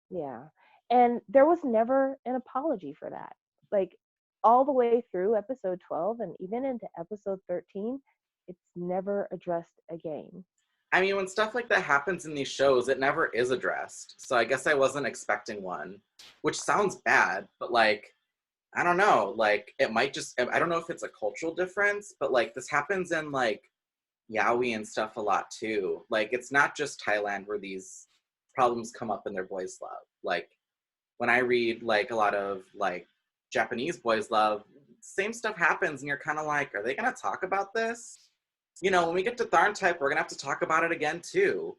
[SPEAKER 2] Yeah. And there was never an apology for that. Like all the way through episode 12 and even into episode 13, it's never addressed again.
[SPEAKER 1] I mean, when stuff like that happens in these shows, it never is addressed. So I guess I wasn't expecting one, which sounds bad, but like, I don't know. Like, it might just, I don't know if it's a cultural difference, but like, this happens in like Yaoi and stuff a lot too. Like, it's not just Thailand where these problems come up in their boys' love. Like, when I read like a lot of like Japanese boys' love, same stuff happens, and you're kind of like, are they going to talk about this? You know, when we get to Tharn type, we're going to have to talk about it again too.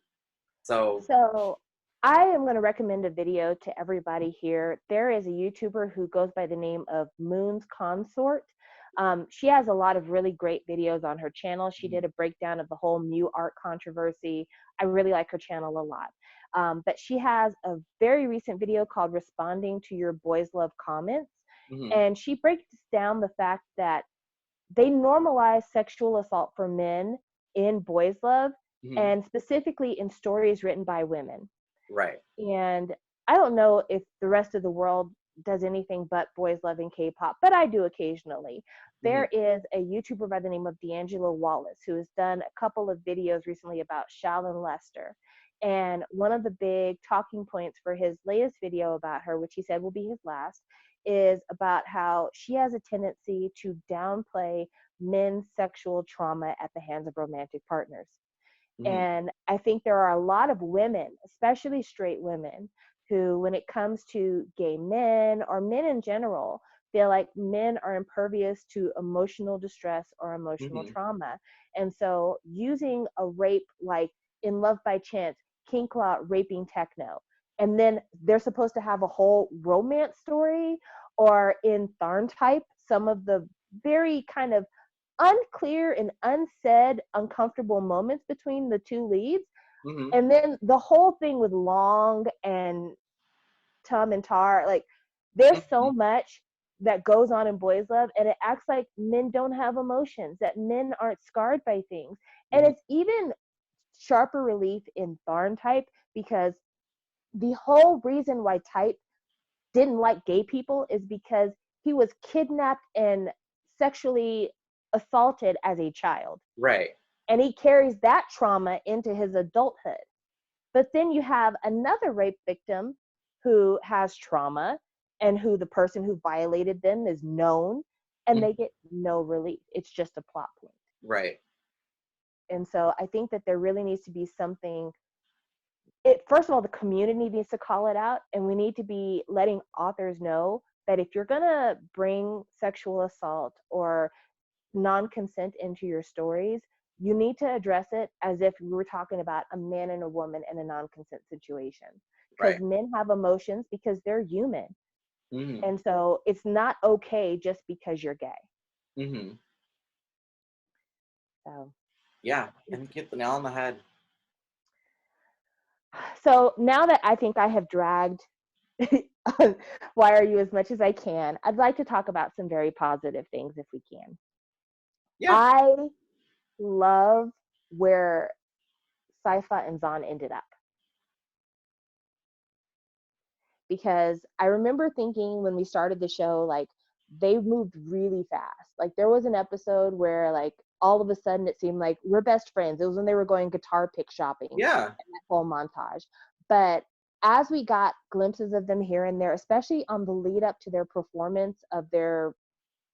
[SPEAKER 1] So,
[SPEAKER 2] So I am going to recommend a video to everybody here. There is a YouTuber who goes by the name of Moon's Consort. She has a lot of really great videos on her channel. She did a breakdown of the whole Mew art controversy. I really like her channel a lot. But she has a very recent video called Responding to Your Boys Love Comments.
[SPEAKER 1] mm-hmm,
[SPEAKER 2] And she breaks down the fact that they normalize sexual assault for men in boys love
[SPEAKER 1] mm-hmm,
[SPEAKER 2] and specifically in stories written by women.
[SPEAKER 1] right.
[SPEAKER 2] And I don't know if the rest of the world does anything but boys loving K-pop, but I do occasionally.
[SPEAKER 1] Mm-hmm,
[SPEAKER 2] There is a YouTuber by the name of D'Angelo Wallace who has done a couple of videos recently about Shallon Lester. And one of the big talking points for his latest video about her, which he said will be his last, is about how she has a tendency to downplay men's sexual trauma at the hands of romantic partners.
[SPEAKER 1] mm-hmm,
[SPEAKER 2] And I think there are a lot of women, especially straight women, who, when it comes to gay men or men in general, feel like men are impervious to emotional distress or emotional
[SPEAKER 1] mm-hmm,
[SPEAKER 2] trauma. And so using a rape like in Love by Chance, King Claw raping Techno, and then they're supposed to have a whole romance story, or in Tharn Type, some of the very kind of unclear and unsaid uncomfortable moments between the two leads,
[SPEAKER 1] mm-hmm,
[SPEAKER 2] and then the whole thing with Long and Tum and Tar, like there's
[SPEAKER 1] mm-hmm,
[SPEAKER 2] so much that goes on in boys love, and it acts like men don't have emotions, that men aren't scarred by things. And
[SPEAKER 1] mm-hmm,
[SPEAKER 2] it's even sharper relief in Tharn Type because the whole reason why Type didn't like gay people is because he was kidnapped and sexually assaulted as a child,
[SPEAKER 1] right.
[SPEAKER 2] and he carries that trauma into his adulthood. But then you have another rape victim who has trauma and who the person who violated them is known, and
[SPEAKER 1] Mm-hmm,
[SPEAKER 2] they get no relief. It's just a plot point.
[SPEAKER 1] right.
[SPEAKER 2] And so I think that there really needs to be something. It, first of all, the community needs to call it out, and we need to be letting authors know that if you're going to bring sexual assault or non-consent into your stories, you need to address it as if we were talking about a man and a woman in a non-consent situation, because
[SPEAKER 1] Right.
[SPEAKER 2] men have emotions because they're human.
[SPEAKER 1] Mm-hmm,
[SPEAKER 2] And so it's not okay just because you're gay.
[SPEAKER 1] mm-hmm.
[SPEAKER 2] So
[SPEAKER 1] Yeah, I think you hit the nail on the head.
[SPEAKER 2] so now that I think I have dragged why are you as much as I can, I'd like to talk about some very positive things if we can.
[SPEAKER 1] Yeah,
[SPEAKER 2] I love where Saifa and Zahn ended up, because I remember thinking when we started the show, like they moved really fast. Like there was an episode where like all of a sudden it seemed like we're best friends. It was when they were going guitar pick shopping and
[SPEAKER 1] yeah.
[SPEAKER 2] that whole montage. But as we got glimpses of them here and there, especially on the lead up to their performance of their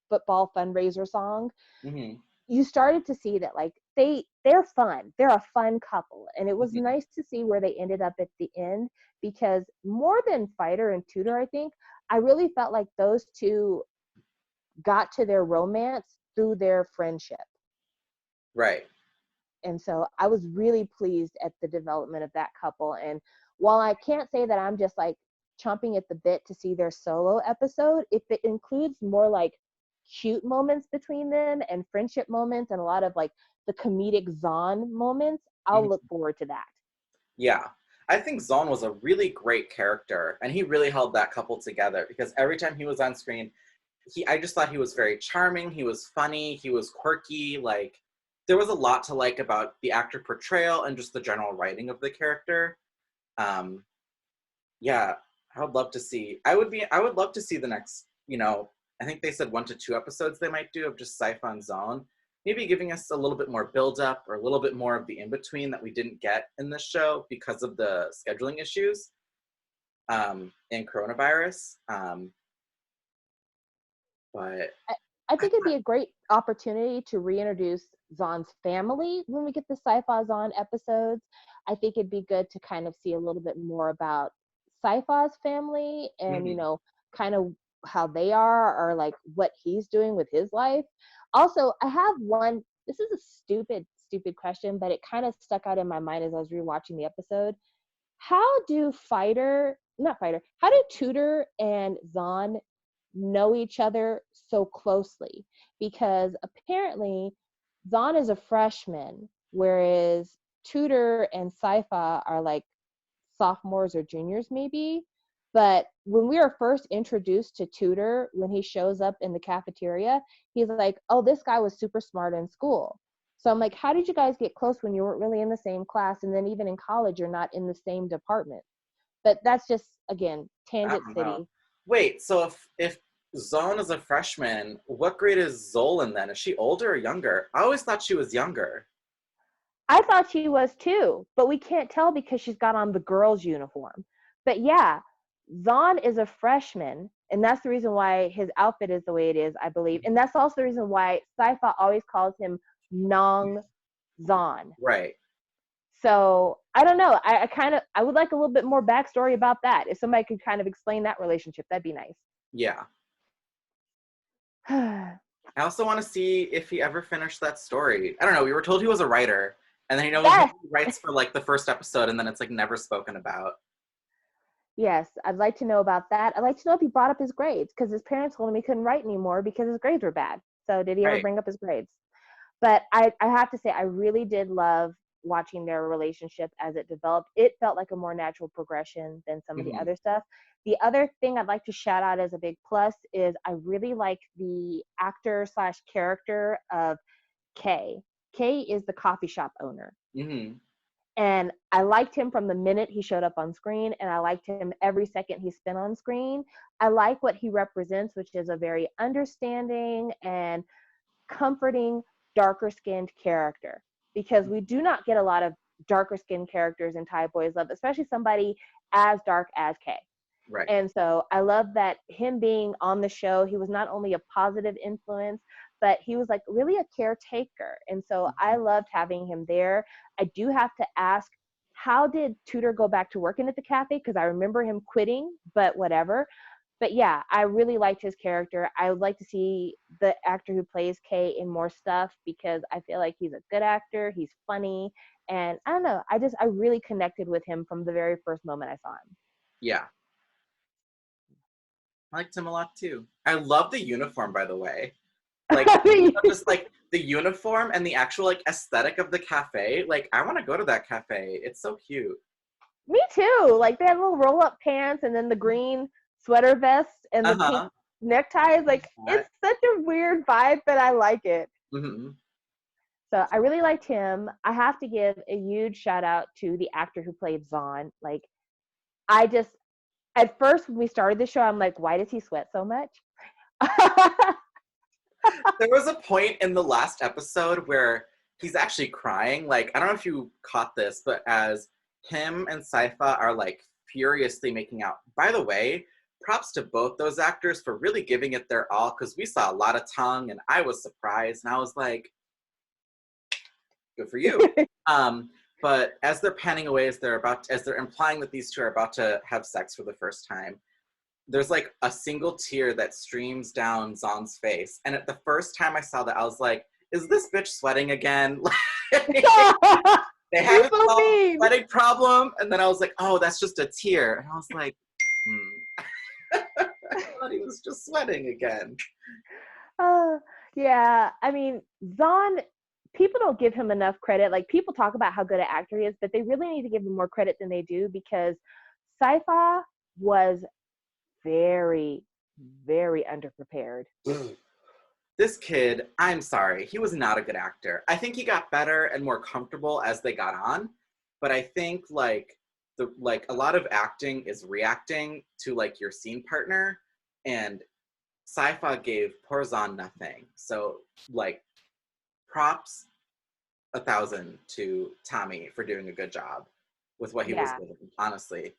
[SPEAKER 2] football fundraiser song,
[SPEAKER 1] Mm-hmm,
[SPEAKER 2] you started to see that like they're fun. They're a fun couple, and it was
[SPEAKER 1] mm-hmm,
[SPEAKER 2] nice to see where they ended up at the end, because more than Fighter and Tudor, I think I really felt like those two got to their romance through their friendship.
[SPEAKER 1] right.
[SPEAKER 2] And so I was really pleased at the development of that couple. And while I can't say that I'm just like chomping at the bit to see their solo episode. If it includes more like cute moments between them and friendship moments and a lot of like the comedic Zahn moments, I'll look forward to that.
[SPEAKER 1] Yeah. I think Zahn was a really great character, and he really held that couple together because every time he was on screen, I just thought he was very charming, he was funny, he was quirky, like there was a lot to like about the actor portrayal and just the general writing of the character. Yeah, I would love to see the next, I think they said 1 to 2 episodes they might do of just Sci-Fi and Zone. Maybe giving us a little bit more build up or a little bit more of the in-between that we didn't get in this show because of the scheduling issues and coronavirus. But
[SPEAKER 2] I think it'd be a great opportunity to reintroduce Zahn's family when we get the Sci-Fi Zahn episodes. I think it'd be good to kind of see a little bit more about Sci-Fi's family and,
[SPEAKER 1] mhm.
[SPEAKER 2] kind of how they are or like what he's doing with his life. Also, I have one, this is a stupid question, but it kind of stuck out in my mind as I was rewatching the episode. How do Tudor and Zahn know each other so closely? Because apparently Zahn is a freshman, whereas Tudor and Saifa are like sophomores or juniors maybe. But when we are first introduced to Tudor, when he shows up in the cafeteria, he's like, oh, this guy was super smart in school. So I'm like, how did you guys get close when you weren't really in the same class? And then even in college, you're not in the same department. But that's just, again,
[SPEAKER 1] I
[SPEAKER 2] tangent
[SPEAKER 1] don't know.
[SPEAKER 2] city.
[SPEAKER 1] Wait, so if Zone is a freshman, what grade is Zolan then? Is she older or younger? I always thought she was younger.
[SPEAKER 2] I thought she was too, but we can't tell because she's got on the girl's uniform. But yeah, Zahn is a freshman, and that's the reason why his outfit is the way it is, I believe. And that's also the reason why Saifa always calls him Nong Zahn.
[SPEAKER 1] Right.
[SPEAKER 2] So I don't know. I would like a little bit more backstory about that. If somebody could kind of explain that relationship, that'd be nice.
[SPEAKER 1] Yeah. I also want to see if he ever finished that story. I don't know. We were told he was a writer, and then he
[SPEAKER 2] Yes.
[SPEAKER 1] writes for like the first episode, and then it's like never spoken about.
[SPEAKER 2] Yes, I'd like to know about that. I'd like to know if he brought up his grades because his parents told him he couldn't write anymore because his grades were bad. So did he ever
[SPEAKER 1] Right.
[SPEAKER 2] bring up his grades? But I have to say, I really did love watching their relationship as it developed. It felt like a more natural progression than some of the
[SPEAKER 1] Hmm.
[SPEAKER 2] other stuff. The other thing I'd like to shout out as a big plus is I really like the actor slash character of Kay. Kay is the coffee shop owner.
[SPEAKER 1] Hmm.
[SPEAKER 2] And I liked him from the minute he showed up on screen, and I liked him every second he spent on screen. I like what he represents, which is a very understanding and comforting, darker skinned character. Because we do not get a lot of darker skinned characters in Thai Boys Love, especially somebody as dark as Kay.
[SPEAKER 1] Right.
[SPEAKER 2] And so I love that him being on the show, he was not only a positive influence, but he was like really a caretaker. And so I loved having him there. I do have to ask, how did Tudor go back to working at the cafe? Because I remember him quitting, but whatever. But yeah, I really liked his character. I would like to see the actor who plays Kay in more stuff because I feel like he's a good actor. He's funny. And I don't know, I really connected with him from the very first moment I saw him.
[SPEAKER 1] Yeah. I liked him a lot too. I love the uniform, by the way. Like just like the uniform and the actual like aesthetic of the cafe. Like I want to go to that cafe. It's so cute.
[SPEAKER 2] Me too. Like they had little roll up pants and then the green sweater vest and the pink
[SPEAKER 1] Uh-huh.
[SPEAKER 2] neckties. Like it's such a weird vibe, but I like it.
[SPEAKER 1] Mm-hmm.
[SPEAKER 2] So I really liked him. I have to give a huge shout out to the actor who played Zahn. Like I just at first when we started the show, I'm like, why does he sweat so much?
[SPEAKER 1] There was a point in the last episode where he's actually crying. Like, I don't know if you caught this, but as him and Saifa are like furiously making out. By the way, props to both those actors for really giving it their all because we saw a lot of tongue and I was surprised and I was like, good for you. But as they're panning away, as they're implying that these two are about to have sex for the first time, there's like a single tear that streams down Zahn's face. And at the first time I saw that, I was like, is this bitch sweating again? They have
[SPEAKER 2] You're so
[SPEAKER 1] a
[SPEAKER 2] mean.
[SPEAKER 1] sweating problem. And then I was like, oh, that's just a tear. And I was like, I thought he was just sweating again.
[SPEAKER 2] Uh, yeah, I mean, Zahn, people don't give him enough credit. Like, people talk about how good an actor he is, but they really need to give him more credit than they do, because Saifa was very, very underprepared.
[SPEAKER 1] This kid, I'm sorry, he was not a good actor. I think he got better and more comfortable as they got on, but I think like a lot of acting is reacting to like your scene partner, and Sci-Fi gave Porzon nothing. So like props 1,000 to Tommy for doing a good job with what he was
[SPEAKER 2] Yeah.
[SPEAKER 1] given, honestly.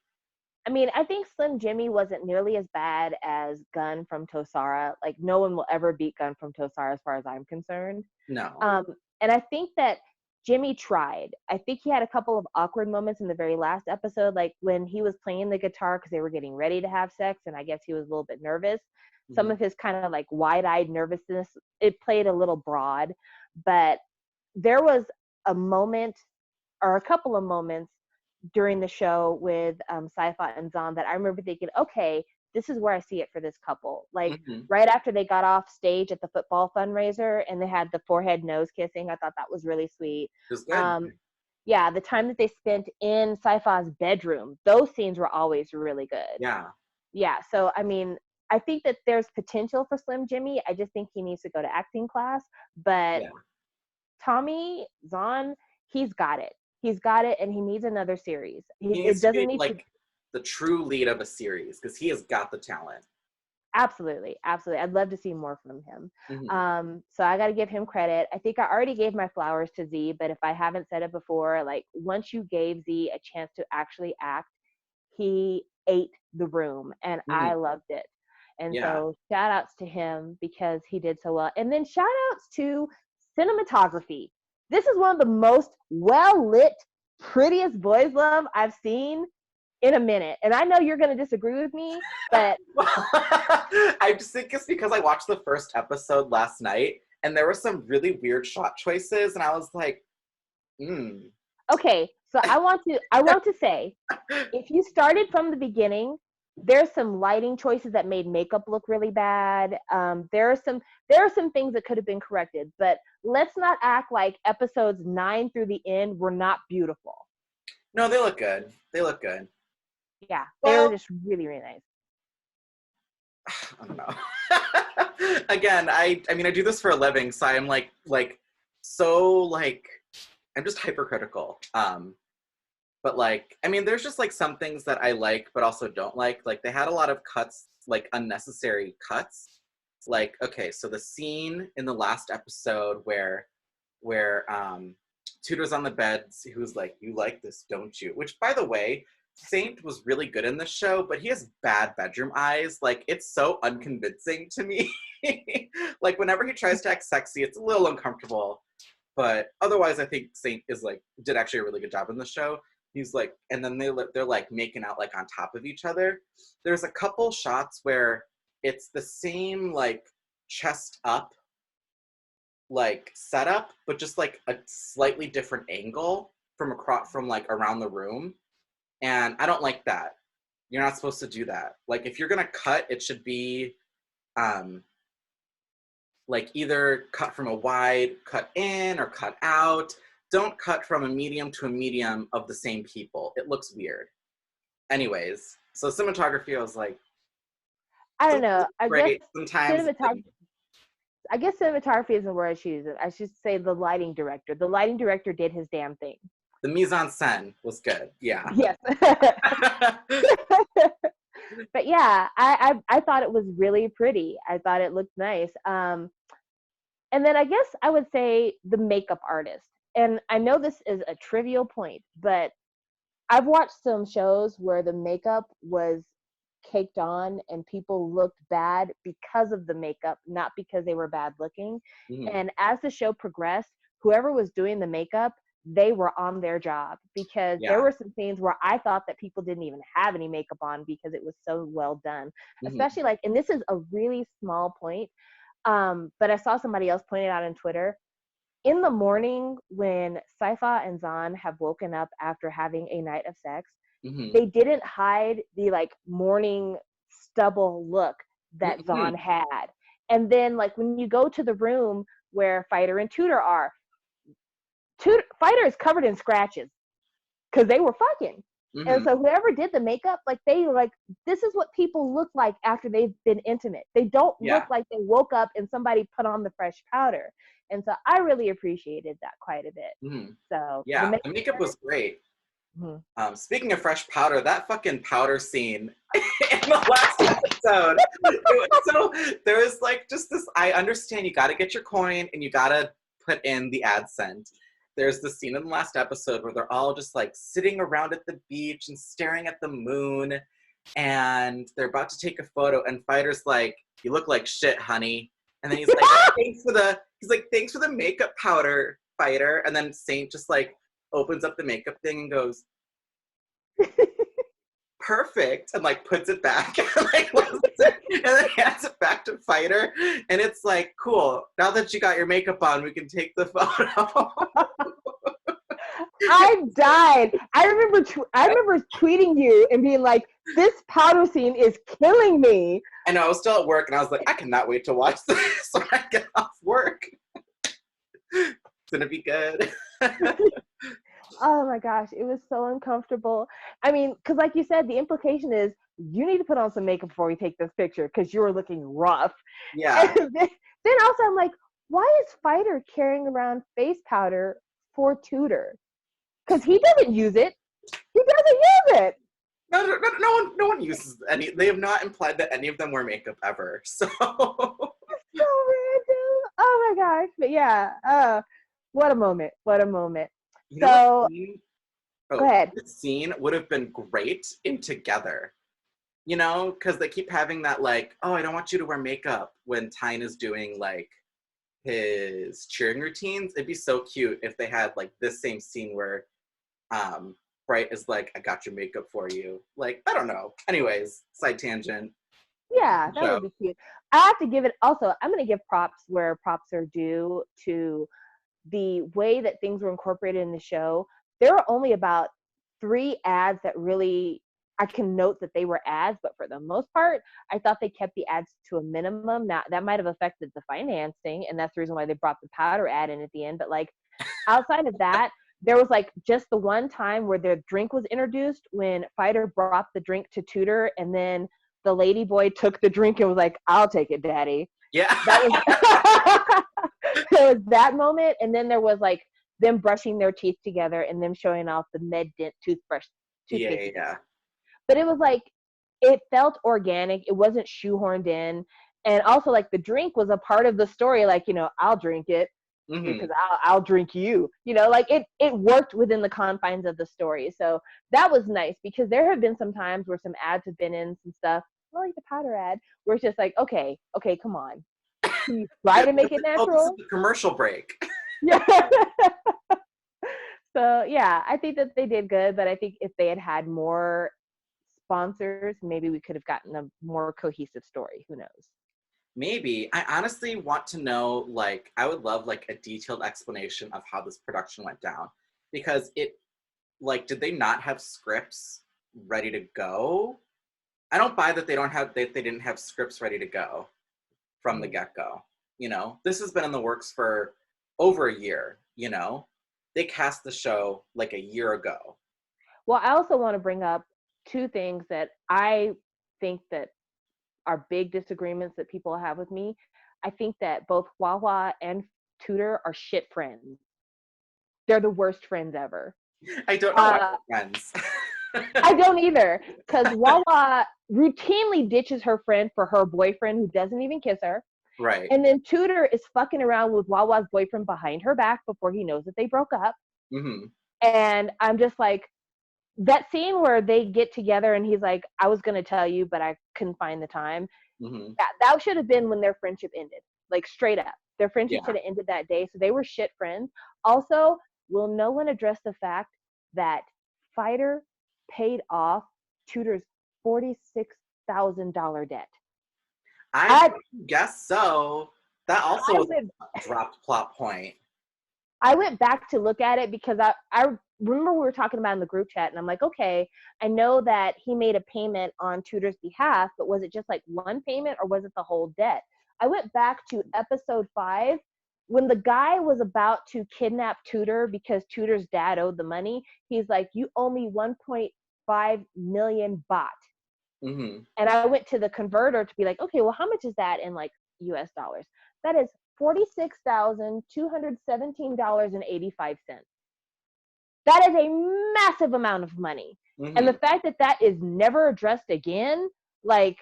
[SPEAKER 2] I mean, I think Slim Jimmy wasn't nearly as bad as Gunn from Tosara. Like, no one will ever beat Gunn from Tosara as far as I'm concerned.
[SPEAKER 1] No.
[SPEAKER 2] Um, and I think that Jimmy tried. I think he had a couple of awkward moments in the very last episode, like when he was playing the guitar because they were getting ready to have sex, and I guess he was a little bit nervous. Some
[SPEAKER 1] Mhm.
[SPEAKER 2] of his kind of like wide-eyed nervousness, it played a little broad, but there was a moment or a couple of moments during the show with Sci-Fi and Zahn that I remember thinking, okay, this is where I see it for this couple. Like,
[SPEAKER 1] Mhm.
[SPEAKER 2] right after they got off stage at the football fundraiser and they had the forehead nose kissing, I thought that was really sweet.
[SPEAKER 1] It was good.
[SPEAKER 2] Um, yeah, the time that they spent in Sci-Fi's bedroom, those scenes were always really good.
[SPEAKER 1] Yeah.
[SPEAKER 2] Yeah, so I mean, I think that there's potential for Slim Jimmy. I just think he needs to go to acting class. But
[SPEAKER 1] Yeah.
[SPEAKER 2] Tommy Zahn, he's got it. He's got it, and he needs another series.
[SPEAKER 1] He
[SPEAKER 2] It
[SPEAKER 1] needs to be
[SPEAKER 2] doesn't need to.
[SPEAKER 1] like the true lead of a series because he has got the talent.
[SPEAKER 2] Absolutely, absolutely. I'd love to see more from him.
[SPEAKER 1] Mhm.
[SPEAKER 2] So I got to give him credit. I think I already gave my flowers to Z, but if I haven't said it before, like, once you gave Z a chance to actually act, he ate the room, and I
[SPEAKER 1] Mhm.
[SPEAKER 2] loved it. And
[SPEAKER 1] Yeah.
[SPEAKER 2] so shout outs to him because he did so well. And then shout outs to cinematography. This is one of the most well lit, prettiest boys love I've seen in a minute. And I know you're going to disagree with me, but
[SPEAKER 1] I just think it's because I watched the first episode last night and there were some really weird shot choices and I was like, hmm.
[SPEAKER 2] okay. So I want to say, if you started from the beginning, there's some lighting choices that made makeup look really bad. There are some things that could have been corrected, but let's not act like episodes 9 through the end were not beautiful.
[SPEAKER 1] No, they look good. They look good.
[SPEAKER 2] Yeah, they were
[SPEAKER 1] Well,
[SPEAKER 2] just really, really nice.
[SPEAKER 1] I don't know. Again, I mean I do this for a living, so I'm like so like I'm just hypercritical. But like I mean there's just like some things that I like but also don't like. Like they had a lot of cuts, like unnecessary cuts. Like okay, so the scene in the last episode where Tudor's on the bed, who's like, "You like this, don't you?" Which, by the way, Saint was really good in the show, but he has bad bedroom eyes. Like, it's so unconvincing to me. Like, whenever he tries to act sexy, it's a little uncomfortable. But otherwise, I think Saint is like did actually a really good job in the show. He's like, and then they're like making out like on top of each other. There's a couple shots where it's the same like chest up like setup, but just like a slightly different angle from across from like around the room. And I don't like that. You're not supposed to do that. Like if you're gonna cut, it should be um like either cut from a wide, cut in, or cut out. Don't cut from a medium to a medium of the same people. It looks weird. Anyways, so cinematography, I was like,
[SPEAKER 2] I don't
[SPEAKER 1] sometimes
[SPEAKER 2] know.
[SPEAKER 1] it's great, sometimes
[SPEAKER 2] Cinematography. I guess cinematography isn't the word I choose. I should say the lighting director. The lighting director did his damn thing.
[SPEAKER 1] the mise en scène was good. Yeah.
[SPEAKER 2] Yes. But yeah, I thought it was really pretty. I thought it looked nice. And then I guess I would say the makeup artist. And I know this is a trivial point, but I've watched some shows where the makeup was caked on and people looked bad because of the makeup, not because they were bad looking.
[SPEAKER 1] Mhm.
[SPEAKER 2] And as the show progressed, whoever was doing the makeup, they were on their job, because there
[SPEAKER 1] Yeah.
[SPEAKER 2] were some scenes where I thought that people didn't even have any makeup on because it was so well done.
[SPEAKER 1] Mhm.
[SPEAKER 2] Especially like, and this is a really small point, but I saw somebody else point it out on Twitter. In the morning, when Saifa and Zahn have woken up after having a night of sex,
[SPEAKER 1] Mhm.
[SPEAKER 2] they didn't hide the like morning stubble look that Vaughn
[SPEAKER 1] Mm-hmm.
[SPEAKER 2] had. And then like when you go to the room where Fighter and Tudor are, Fighter is covered in scratches because they were fucking. And
[SPEAKER 1] Mm-hmm.
[SPEAKER 2] so whoever did the makeup, like they were like, this is what people look like after they've been intimate. They don't look
[SPEAKER 1] Yeah.
[SPEAKER 2] like they woke up and somebody put on the fresh powder. And so I really appreciated that quite a bit.
[SPEAKER 1] Mm-hmm.
[SPEAKER 2] So the
[SPEAKER 1] Yeah.
[SPEAKER 2] makeup,
[SPEAKER 1] The makeup was great.
[SPEAKER 2] mhm.
[SPEAKER 1] Speaking of fresh powder, that fucking powder scene in the last episode, there was like just this. I understand you got to get your coin and you got to put in the AdSense. There's the scene in the last episode where they're all just like sitting around at the beach and staring at the moon, and they're about to take a photo, and Fighter's like, "You look like shit, honey," and then he's like, "Thanks for the makeup powder, Fighter," and then Saint just like opens up the makeup thing and goes, perfect, and like puts it back and like and then hands it back to Fighter, and it's like, cool, now that you got your makeup on, we can take the photo.
[SPEAKER 2] I died. I remember tweeting you and being like, this powder scene is killing me.
[SPEAKER 1] And I was still at work and I was like, I cannot wait to watch this when I get off work. It's gonna be good.
[SPEAKER 2] Oh my gosh, it was so uncomfortable. I mean, because like you said, the implication is you need to put on some makeup before we take this picture because you're looking rough.
[SPEAKER 1] Yeah.
[SPEAKER 2] And then also I'm like, why is Fighter carrying around face powder for Tudor? Because he doesn't use it. He doesn't use it.
[SPEAKER 1] No one uses any. They have not implied that any of them wear makeup ever. So.
[SPEAKER 2] So random. Oh my gosh. But yeah, what a moment. What a moment.
[SPEAKER 1] You know what
[SPEAKER 2] So
[SPEAKER 1] scene?
[SPEAKER 2] go
[SPEAKER 1] Oh,
[SPEAKER 2] ahead.
[SPEAKER 1] this scene would have been great in Together. You know, because they keep having that like, oh, I don't want you to wear makeup when Tyne is doing like his cheering routines. It'd be so cute if they had like this same scene where Bright is like, I got your makeup for you. Like, I don't know. Anyways, side tangent.
[SPEAKER 2] Yeah, that
[SPEAKER 1] Show.
[SPEAKER 2] would be cute. I have to give it also, I'm gonna give props where props are due to the way that things were incorporated in the show. There are only about 3 ads that really I can note that they were ads, but for the most part, I thought they kept the ads to a minimum. Now that might have affected the financing, and that's the reason why they brought the powder ad in at the end. But like outside of that, there was like just the one time where the drink was introduced when Fighter brought the drink to Tudor, and then the lady boy took the drink and was like, "I'll take it, Daddy."
[SPEAKER 1] Yeah.
[SPEAKER 2] That was there was that moment, and then there was like them brushing their teeth together and them showing off the Med Dent toothpaste.
[SPEAKER 1] Yeah.
[SPEAKER 2] But it was like it felt organic. It wasn't shoehorned in, and also like the drink was a part of the story. Like I'll drink it
[SPEAKER 1] Mm-hmm.
[SPEAKER 2] because I'll drink you. Like it worked within the confines of the story. So that was nice because there have been some times where some ads have been in some stuff, like the powder ad, where it's just like, okay, come on. Can you try to make it
[SPEAKER 1] Oh, this is
[SPEAKER 2] natural?
[SPEAKER 1] the commercial break.
[SPEAKER 2] Yeah. So yeah, I think that they did good, but I think if they had had more sponsors, maybe we could have gotten a more cohesive story. Who knows?
[SPEAKER 1] Maybe. I honestly want to know, like, I would love like a detailed explanation of how this production went down. Because like, did they not have scripts ready to go? I don't buy that they didn't have scripts ready to go from the get-go. This has been in the works for over a year. They cast the show like a year ago.
[SPEAKER 2] Well, I also want to bring up 2 things that I think that are big disagreements that people have with me. I think that both Wawa and Tudor are shit friends. They're the worst friends ever.
[SPEAKER 1] I don't know why
[SPEAKER 2] Uh,
[SPEAKER 1] we're friends.
[SPEAKER 2] I don't either, because Wawa routinely ditches her friend for her boyfriend who doesn't even kiss her.
[SPEAKER 1] Right.
[SPEAKER 2] And then Tudor is fucking around with Wawa's boyfriend behind her back before he knows that they broke up.
[SPEAKER 1] Mm-hmm.
[SPEAKER 2] And I'm just like, that scene where they get together and he's like, I was going to tell you, but I couldn't find the time.
[SPEAKER 1] Mm-hmm.
[SPEAKER 2] That should have been when their friendship ended. Like straight up. Their friendship
[SPEAKER 1] Yeah.
[SPEAKER 2] should have ended that day. So they were shit friends. Also, will no one address the fact that Fighter paid off Tudor's $46,000 debt?
[SPEAKER 1] I guess so. That also
[SPEAKER 2] I
[SPEAKER 1] was
[SPEAKER 2] went
[SPEAKER 1] a dropped plot point.
[SPEAKER 2] I went back to look at it because I remember we were talking about in the group chat, and I'm like, okay, I know that he made a payment on Tudor's behalf, but was it just like one payment or was it the whole debt? I went back to episode 5 when the guy was about to kidnap Tudor because Tudor's dad owed the money. He's like, you owe me 1.5 million baht.
[SPEAKER 1] Mm-hmm.
[SPEAKER 2] And I went to the converter to be like, okay, well, how much is that in like US dollars? That is $46,217.85. That is a massive amount of money.
[SPEAKER 1] Mm-hmm.
[SPEAKER 2] And the fact that that is never addressed again, like,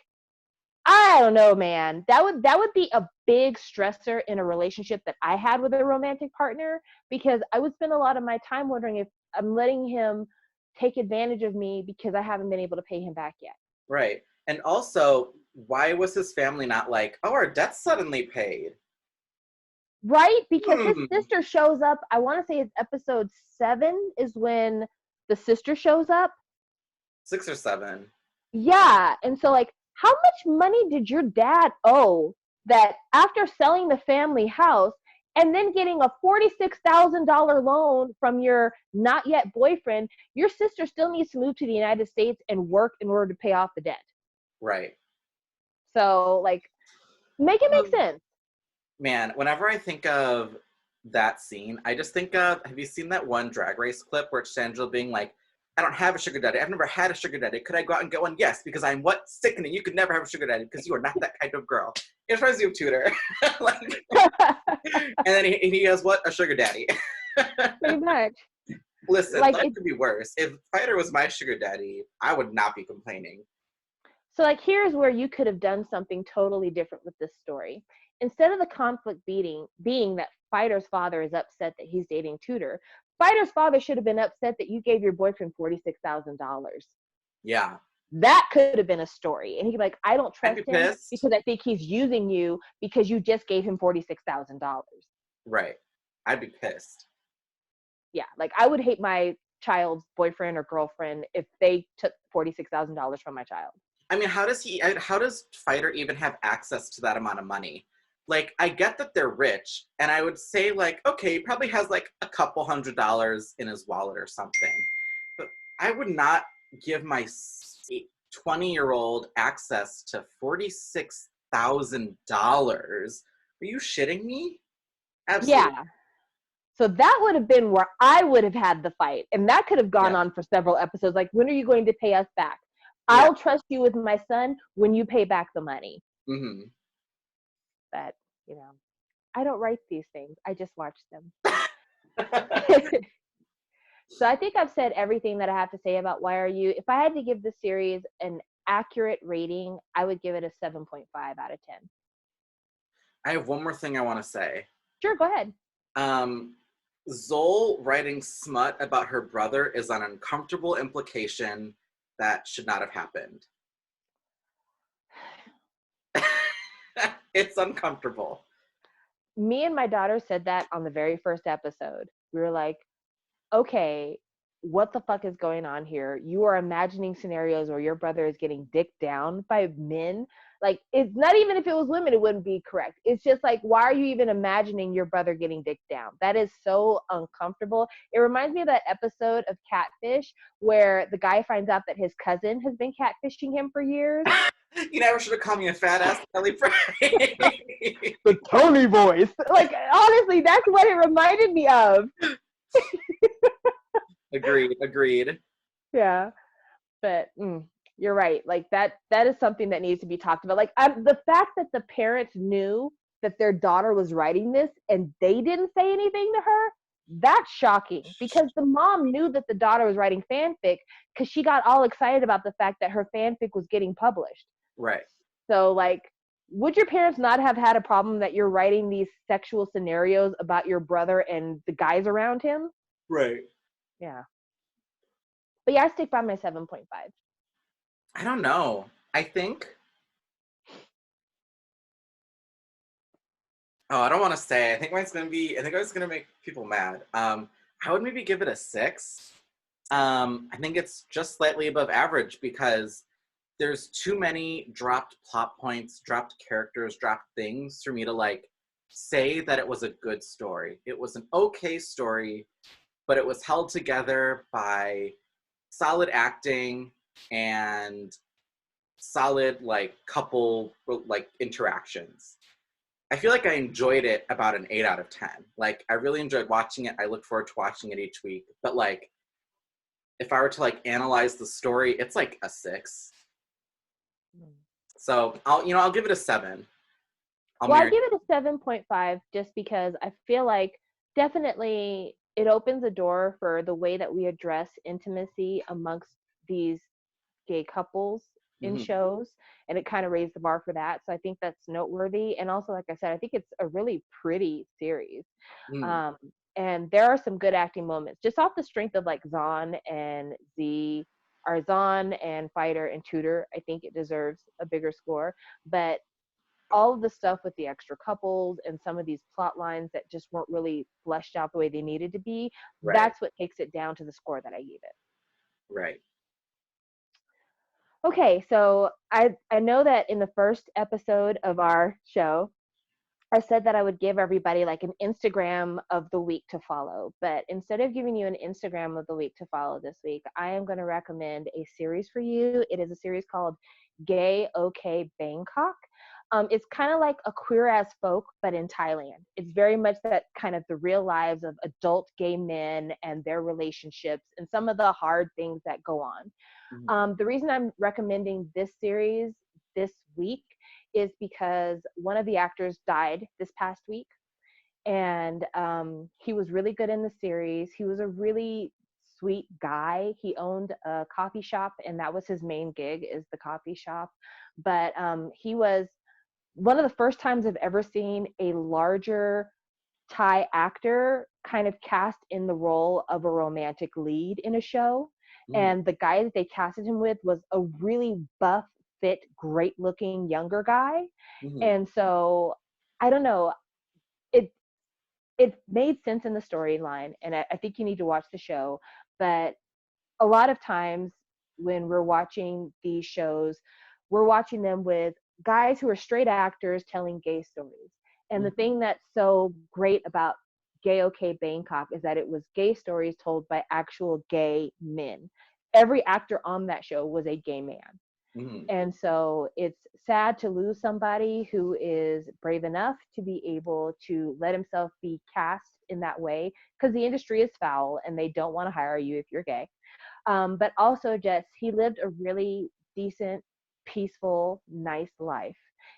[SPEAKER 2] I don't know, man. That would be a big stressor in a relationship that I had with a romantic partner, because I would spend a lot of my time wondering if I'm letting him take advantage of me because I haven't been able to pay him back yet.
[SPEAKER 1] Right. And also, why was his family not like, oh, our debt's suddenly paid?
[SPEAKER 2] Right? Because his sister shows up. I want to say it's episode 7 is when the sister shows up.
[SPEAKER 1] 6 or 7.
[SPEAKER 2] Yeah. And so, like, how much money did your dad owe that after selling the family house and then getting a $46,000 loan from your not yet boyfriend, your sister still needs to move to the United States and work in order to pay off the debt?
[SPEAKER 1] Right.
[SPEAKER 2] So, like, make it make sense.
[SPEAKER 1] Man, whenever I think of that scene, I just think of, have you seen that one Drag Race clip where it's Shangela being like, I don't have a sugar daddy. I've never had a sugar daddy. Could I go out and get one? Yes, because I'm what? Sickening. You could never have a sugar daddy because you are not that kind of girl. It reminds me of Tudor. Like, and then he goes, what? A sugar daddy.
[SPEAKER 2] Pretty much.
[SPEAKER 1] Listen,
[SPEAKER 2] like,
[SPEAKER 1] life could be worse. If Fighter was my sugar daddy, I would not be complaining.
[SPEAKER 2] So, like, here's where you could have done something totally different with this story. Instead of the conflict being that Fighter's father is upset that he's dating Tudor, Fighter's father should have been upset that you gave your boyfriend $46,000.
[SPEAKER 1] Yeah.
[SPEAKER 2] That could have been a story. And he'd be like, I don't trust him
[SPEAKER 1] pissed.
[SPEAKER 2] because I think he's using you because you just gave him $46,000.
[SPEAKER 1] Right. I'd be pissed.
[SPEAKER 2] Yeah. Like, I would hate my child's boyfriend or girlfriend if they took $46,000 from my child.
[SPEAKER 1] I mean, how does Fighter even have access to that amount of money? Like, I get that they're rich, and I would say, like, okay, he probably has, like, a couple $100 in his wallet or something. But I would not give my 20-year-old access to $46,000. Are you shitting me? Absolutely.
[SPEAKER 2] Yeah. So that would have been where I would have had the fight. And that could have gone on for several episodes. Like, when are you going to pay us back? I'll trust you with my son when you pay back the money.
[SPEAKER 1] Mm-hmm.
[SPEAKER 2] But, you know, I don't write these things. I just watch them. So I think I've said everything that I have to say about Why Are You. If I had to give the series an accurate rating, I would give it a 7.5 out of 10.
[SPEAKER 1] I have one more thing I want to say.
[SPEAKER 2] Sure, go ahead.
[SPEAKER 1] Zol writing smut about her brother is an uncomfortable implication that should not have happened. It's uncomfortable.
[SPEAKER 2] Me and my daughter said that on the very first episode. We were like, okay, what the fuck is going on here? You are imagining scenarios where your brother is getting dicked down by men. Like, it's not even if it was women, it wouldn't be correct. It's just like, why are you even imagining your brother getting dicked down? That is so uncomfortable. It reminds me of that episode of Catfish where the guy finds out that his cousin has been catfishing him for years.
[SPEAKER 1] You never should have called me a fat ass Kelly Frey.
[SPEAKER 2] The Tony voice. Like, honestly, that's what it reminded me of.
[SPEAKER 1] Agreed.
[SPEAKER 2] Yeah. But you're right. Like, that is something that needs to be talked about. Like, the fact that the parents knew that their daughter was writing this and they didn't say anything to her, that's shocking, because the mom knew that the daughter was writing fanfic because she got all excited about the fact that her fanfic was getting published.
[SPEAKER 1] Right.
[SPEAKER 2] So, like, would your parents not have had a problem that you're writing these sexual scenarios about your brother and the guys around him?
[SPEAKER 1] Right.
[SPEAKER 2] Yeah. But yeah, I stick by my 7.5.
[SPEAKER 1] I don't know. I think I don't want to say. I think I was gonna make people mad. I would maybe give it a 6. I think it's just slightly above average because there's too many dropped plot points, dropped characters, dropped things for me to like say that it was a good story. It was an okay story. but it was held together by solid acting and solid like couple like interactions. I feel like I enjoyed it about an 8 out of 10. Like I really enjoyed watching it. I look forward to watching it each week. But like if I were to like analyze the story, it's like a 6. So I'll give it a 7.
[SPEAKER 2] Well, I give it a 7.5 just because I feel like definitely it opens the door for the way that we address intimacy amongst these gay couples in
[SPEAKER 1] Mm-hmm.
[SPEAKER 2] shows, and it kind of raised the bar for that. So I think that's noteworthy. And also, like I said, I think it's a really pretty series.
[SPEAKER 1] Mm.
[SPEAKER 2] Um, and there are some good acting moments just off the strength of like Zahn and Z, or Zahn and Fighter and Tudor. I think it deserves a bigger score. But all of the stuff with the extra couples and some of these plot lines that just weren't really fleshed out the way they needed to be,
[SPEAKER 1] Right.
[SPEAKER 2] that's what takes it down to the score that I gave it.
[SPEAKER 1] Right.
[SPEAKER 2] Okay, so I know that in the first episode of our show, I said that I would give everybody like an Instagram of the week to follow. But instead of giving you an Instagram of the week to follow this week, I am going to recommend a series for you. It is a series called Gay OK Bangkok. It's kind of like a Queer as Folk, but in Thailand. It's very much that kind of the real lives of adult gay men and their relationships and some of the hard things that go on.
[SPEAKER 1] Mm-hmm.
[SPEAKER 2] The reason I'm recommending this series this week is because one of the actors died this past week, and he was really good in the series. He was a really sweet guy. He owned a coffee shop, and that was his main gig, is the coffee shop. But he was one of the first times I've ever seen a larger Thai actor kind of cast in the role of a romantic lead in a show.
[SPEAKER 1] Mm-hmm.
[SPEAKER 2] And the guy that they casted him with was a really buff, fit, great looking younger guy.
[SPEAKER 1] Mm-hmm.
[SPEAKER 2] And so I don't know, it it made sense in the storyline, and I think you need to watch the show. But a lot of times when we're watching these shows, we're watching them with guys who are straight actors telling gay stories. And the
[SPEAKER 1] Mm-hmm.
[SPEAKER 2] thing that's so great about Gay OK Bangkok is that it was gay stories told by actual gay men. Every actor on that show was a gay man.
[SPEAKER 1] Mm-hmm.
[SPEAKER 2] And so it's sad to lose somebody who is brave enough to be able to let himself be cast in that way, because the industry is foul and they don't want to hire you if you're gay. But also just he lived a really decent, peaceful, nice life,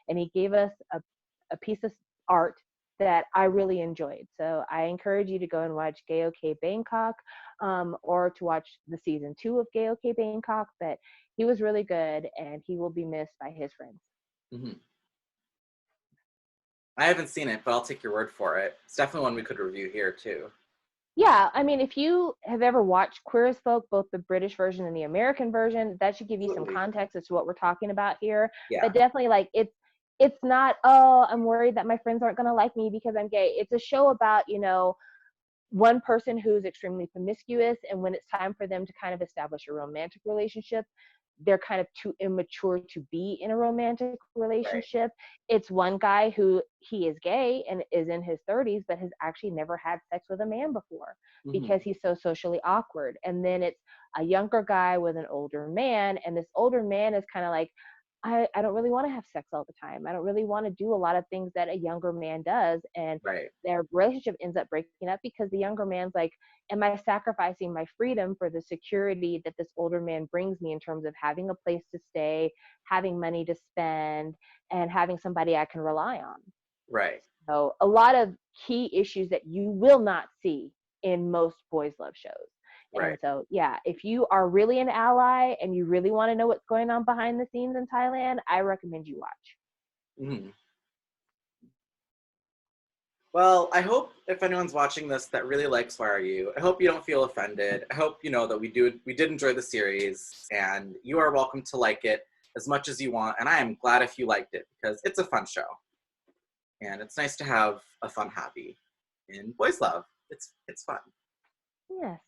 [SPEAKER 2] and he gave us a piece of art that I really enjoyed. So I encourage you to go and watch Gay OK Bangkok, or to watch the season 2 of Gay OK Bangkok. But he was really good, and he will be missed by his friends.
[SPEAKER 1] Mm-hmm. I haven't seen it, but I'll take your word for it. It's definitely one we could review here too.
[SPEAKER 2] Yeah, I mean, if you have ever watched Queer as Folk, both the British version and the American version, that should give you some
[SPEAKER 1] Absolutely.
[SPEAKER 2] context as to what we're talking about here.
[SPEAKER 1] Yeah.
[SPEAKER 2] But definitely, like, it's not, oh, I'm worried that my friends aren't gonna like me because I'm gay. It's a show about, one person who's extremely promiscuous, and when it's time for them to kind of establish a romantic relationship, they're kind of too immature to be in a romantic
[SPEAKER 1] Right.
[SPEAKER 2] relationship. It's one guy who he is gay and is in his 30s, but has actually never had sex with a man before
[SPEAKER 1] Mm-hmm.
[SPEAKER 2] because he's so socially awkward. And then it's a younger guy with an older man, and this older man is kind of like, I don't really want to have sex all the time. I don't really want to do a lot of things that a younger man does. And
[SPEAKER 1] Right.
[SPEAKER 2] their relationship ends up breaking up because the younger man's like, am I sacrificing my freedom for the security that this older man brings me in terms of having a place to stay, having money to spend, and having somebody I can rely on?
[SPEAKER 1] Right.
[SPEAKER 2] So a lot of key issues that you will not see in most boys love shows. And
[SPEAKER 1] Right.
[SPEAKER 2] so, yeah, if you are really an ally and you really want to know what's going on behind the scenes in Thailand, I recommend you watch.
[SPEAKER 1] Mm-hmm. Well, I hope if anyone's watching this that really likes Why Are You, I hope you don't feel offended. I hope you know that we did enjoy the series, and you are welcome to like it as much as you want. And I am glad if you liked it because it's a fun show, and it's nice to have a fun hobby in boys love. It's fun.
[SPEAKER 2] Yes.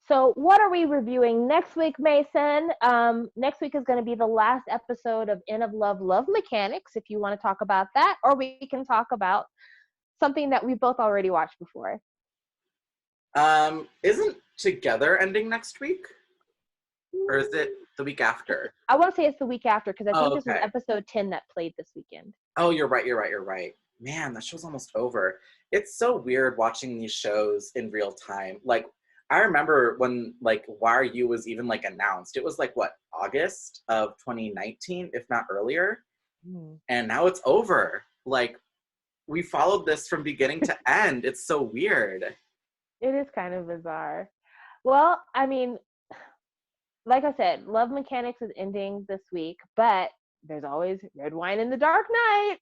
[SPEAKER 2] So, what are we reviewing next week, Mason? Next week is going to be the last episode of End of Love, Love Mechanics, if you want to talk about that, or we can talk about something that we both already watched before.
[SPEAKER 1] Isn't Together ending next week? Or is it the week after?
[SPEAKER 2] I want to say it's the week after because I think
[SPEAKER 1] Oh,
[SPEAKER 2] this was
[SPEAKER 1] okay.
[SPEAKER 2] episode 10 that played this weekend.
[SPEAKER 1] Oh, you're right. Man, that show's almost over. It's so weird watching these shows in real time. Like, I remember when, like, Why Are You was even, like, announced. It was, like, what, August of 2019, if not earlier?
[SPEAKER 2] Mm.
[SPEAKER 1] And now it's over. Like, we followed this from beginning to end. It's so weird.
[SPEAKER 2] It is kind of bizarre. Well, I mean, like I said, Love Mechanics is ending this week, but there's always Red Wine in the Dark Night.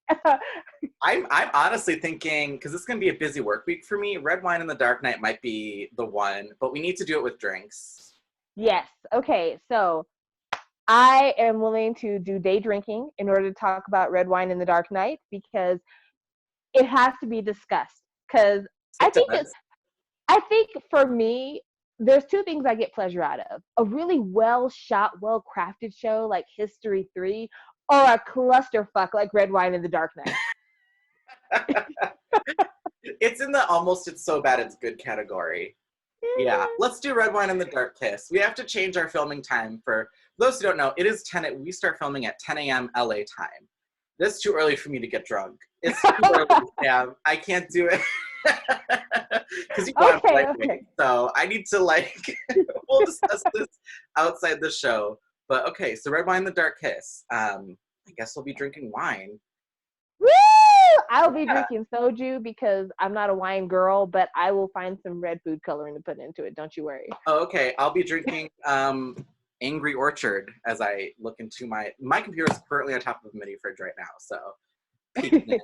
[SPEAKER 1] I'm honestly thinking, because it's going to be a busy work week for me, Red Wine in the Dark Night might be the one, but we need to do it with drinks.
[SPEAKER 2] Yes. Okay. So I am willing to do day drinking in order to talk about Red Wine in the Dark Night because it has to be discussed. Because I
[SPEAKER 1] It
[SPEAKER 2] think
[SPEAKER 1] does.
[SPEAKER 2] I think for me, there's two things I get pleasure out of: a really well shot, well crafted show like History 3, or a clusterfuck like Red Wine in the Dark Night.
[SPEAKER 1] It's in the almost it's so bad it's good category. Yeah, let's do Red Wine and the Dark Kiss. We have to change our filming time for those who don't know. It is 10. We start filming at 10 a.m. LA time. This is too early for me to get drunk. It's too early, Sam. I can't do it because you know I'm
[SPEAKER 2] Okay,
[SPEAKER 1] lightweight.
[SPEAKER 2] okay.
[SPEAKER 1] So I need to like. We'll discuss this outside the show. But okay, so Red Wine and the Dark Kiss. I guess we'll be drinking wine.
[SPEAKER 2] Woo! I'll be
[SPEAKER 1] Yeah.
[SPEAKER 2] drinking soju because I'm not a wine girl, but I will find some red food coloring to put into it. Don't you worry.
[SPEAKER 1] Oh, okay. I'll be drinking Angry Orchard as I look into my computer is currently on top of a mini fridge right now, so peeking in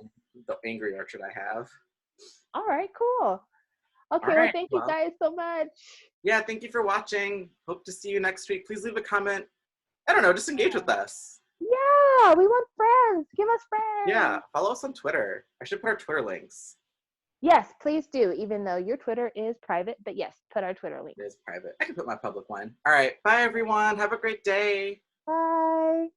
[SPEAKER 1] the Angry Orchard I have.
[SPEAKER 2] All right, cool.
[SPEAKER 1] All
[SPEAKER 2] Okay, well,
[SPEAKER 1] right.
[SPEAKER 2] thank you
[SPEAKER 1] Well,
[SPEAKER 2] guys so much.
[SPEAKER 1] yeah. Thank you for watching. Hope to see you next week. Please leave a comment. I don't know. Just engage with us.
[SPEAKER 2] Yeah, we want friends. Give us
[SPEAKER 1] Yeah.
[SPEAKER 2] friends.
[SPEAKER 1] Follow us on Twitter. I should put our Twitter links.
[SPEAKER 2] Yes, please do, even though your Twitter is private. But yes, put our Twitter link.
[SPEAKER 1] It is private. I can put my public one. All right. Bye, everyone. Have a great day.
[SPEAKER 2] Bye.